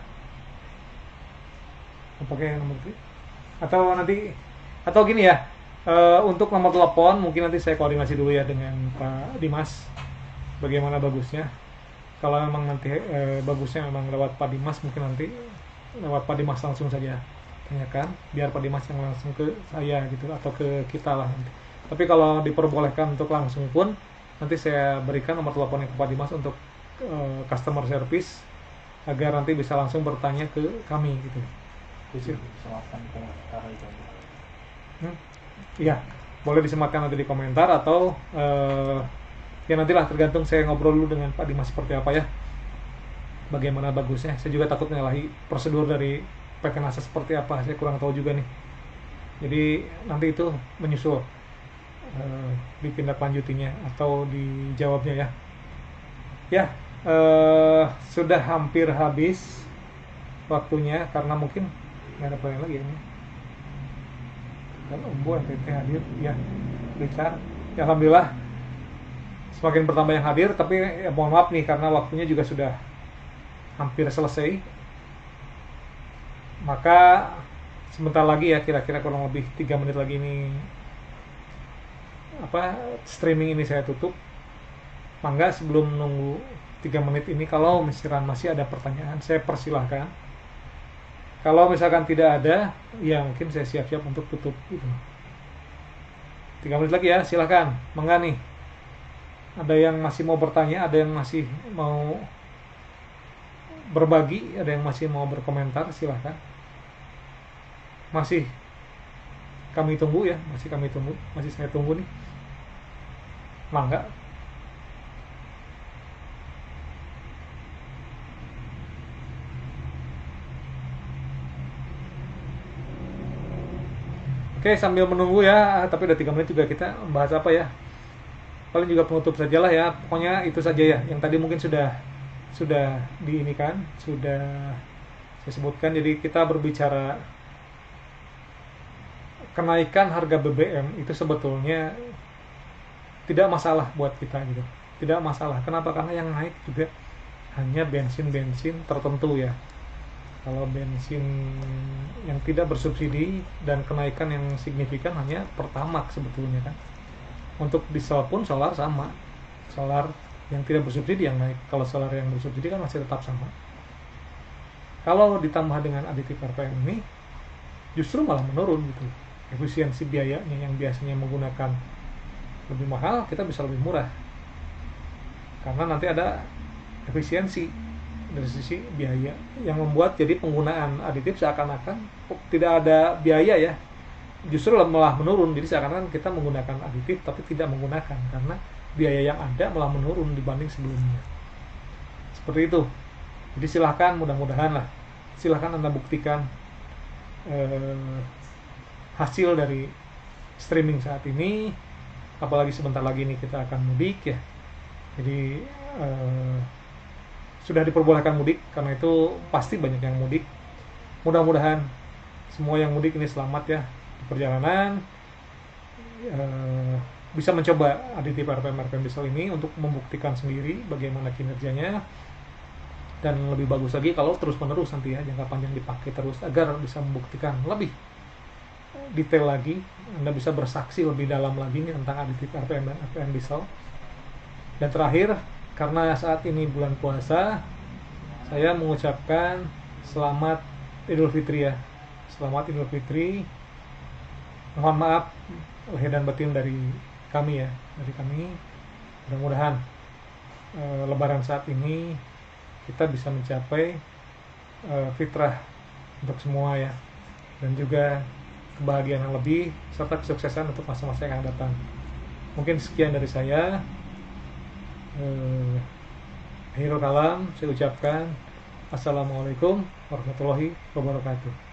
Pakai nomor itu, atau gini ya, untuk nomor telepon mungkin nanti saya koordinasi dulu ya dengan Pak Dimas bagaimana bagusnya. Kalau memang nanti bagusnya memang lewat Pak Dimas, mungkin nanti lewat Pak Dimas langsung saja tanyakan, biar Pak Dimas yang langsung ke saya gitu, atau ke kita lah nanti. Tapi kalau diperbolehkan untuk langsung pun, nanti saya berikan nomor teleponnya ke Pak Dimas untuk customer service, agar nanti bisa langsung bertanya ke kami gitu. Disematkan komentar itu. Iya, boleh disematkan nanti di komentar, atau ya nantilah, tergantung saya ngobrol dulu dengan Pak Dimas seperti apa ya, bagaimana bagusnya. Saya juga takut nyalahi prosedur dari PT NASA seperti apa, saya kurang tahu juga nih. Jadi nanti itu menyusul ditindaklanjutinya atau dijawabnya ya. Ya, sudah hampir habis waktunya karena mungkin nggak ada pertanyaan lagi ini. Dan Umbu NTT hadir, ya Richard. Ya, alhamdulillah semakin bertambah yang hadir, tapi ya, mohon maaf nih karena waktunya juga sudah hampir selesai. Maka sebentar lagi ya, kira-kira kurang lebih 3 menit lagi ini streaming ini saya tutup. Mangga sebelum nunggu 3 menit ini, kalau misalkan masih ada pertanyaan, saya persilahkan. Kalau misalkan tidak ada, ya mungkin saya siap-siap untuk tutup gitu. 3 menit lagi ya, silahkan. Mangga nih. Ada yang masih mau bertanya, ada yang masih mau berbagi, ada yang masih mau berkomentar, silahkan. Masih kami tunggu ya, masih saya tunggu nih. Mangga. Oke, sambil menunggu ya, tapi udah 3 menit juga, kita bahas apa ya? Paling juga penutup sajalah ya. Pokoknya itu saja ya. Yang tadi mungkin sudah diinikan, sudah saya sebutkan. Jadi kita berbicara kenaikan harga BBM itu sebetulnya tidak masalah buat kita gitu. Tidak masalah. Kenapa? Karena yang naik juga hanya bensin tertentu ya. Kalau bensin yang tidak bersubsidi dan kenaikan yang signifikan hanya Pertamax sebetulnya kan. Untuk diesel pun solar sama. Solar yang tidak bersubsidi yang naik. Kalau solar yang bersubsidi kan masih tetap sama. Kalau ditambah dengan aditif RPM ini justru malah menurun gitu. Efisiensi biayanya yang biasanya menggunakan lebih mahal, kita bisa lebih murah. Karena nanti ada efisiensi dari sisi biaya yang membuat jadi penggunaan aditif seakan-akan tidak ada biaya ya, justru malah menurun. Jadi seakan-akan kita menggunakan aditif tapi tidak menggunakan karena biaya yang ada malah menurun dibanding sebelumnya. Seperti itu. Jadi silahkan, mudah-mudahan lah, silahkan Anda buktikan hasil dari streaming saat ini. Apalagi sebentar lagi ini kita akan mudik ya. Jadi sudah diperbolehkan mudik, karena itu pasti banyak yang mudik. Mudah-mudahan semua yang mudik ini selamat ya di perjalanan, bisa mencoba aditif RPM diesel ini untuk membuktikan sendiri bagaimana kinerjanya, dan lebih bagus lagi kalau terus-menerus nanti ya, jangka panjang dipakai terus agar bisa membuktikan lebih detail lagi. Anda bisa bersaksi lebih dalam lagi nih tentang aditif RPM dan RPM diesel. Dan terakhir, karena saat ini bulan puasa, saya mengucapkan selamat Idul Fitri ya. Selamat Idul Fitri. Mohon maaf lahir dan batin dari kami ya, dari kami. Mudah-mudahan Lebaran saat ini kita bisa mencapai fitrah untuk semua ya, dan juga kebahagiaan yang lebih serta kesuksesan untuk masa-masa yang akan datang. Mungkin sekian dari saya. Akhirul kalam, saya ucapkan assalamualaikum warahmatullahi wabarakatuh.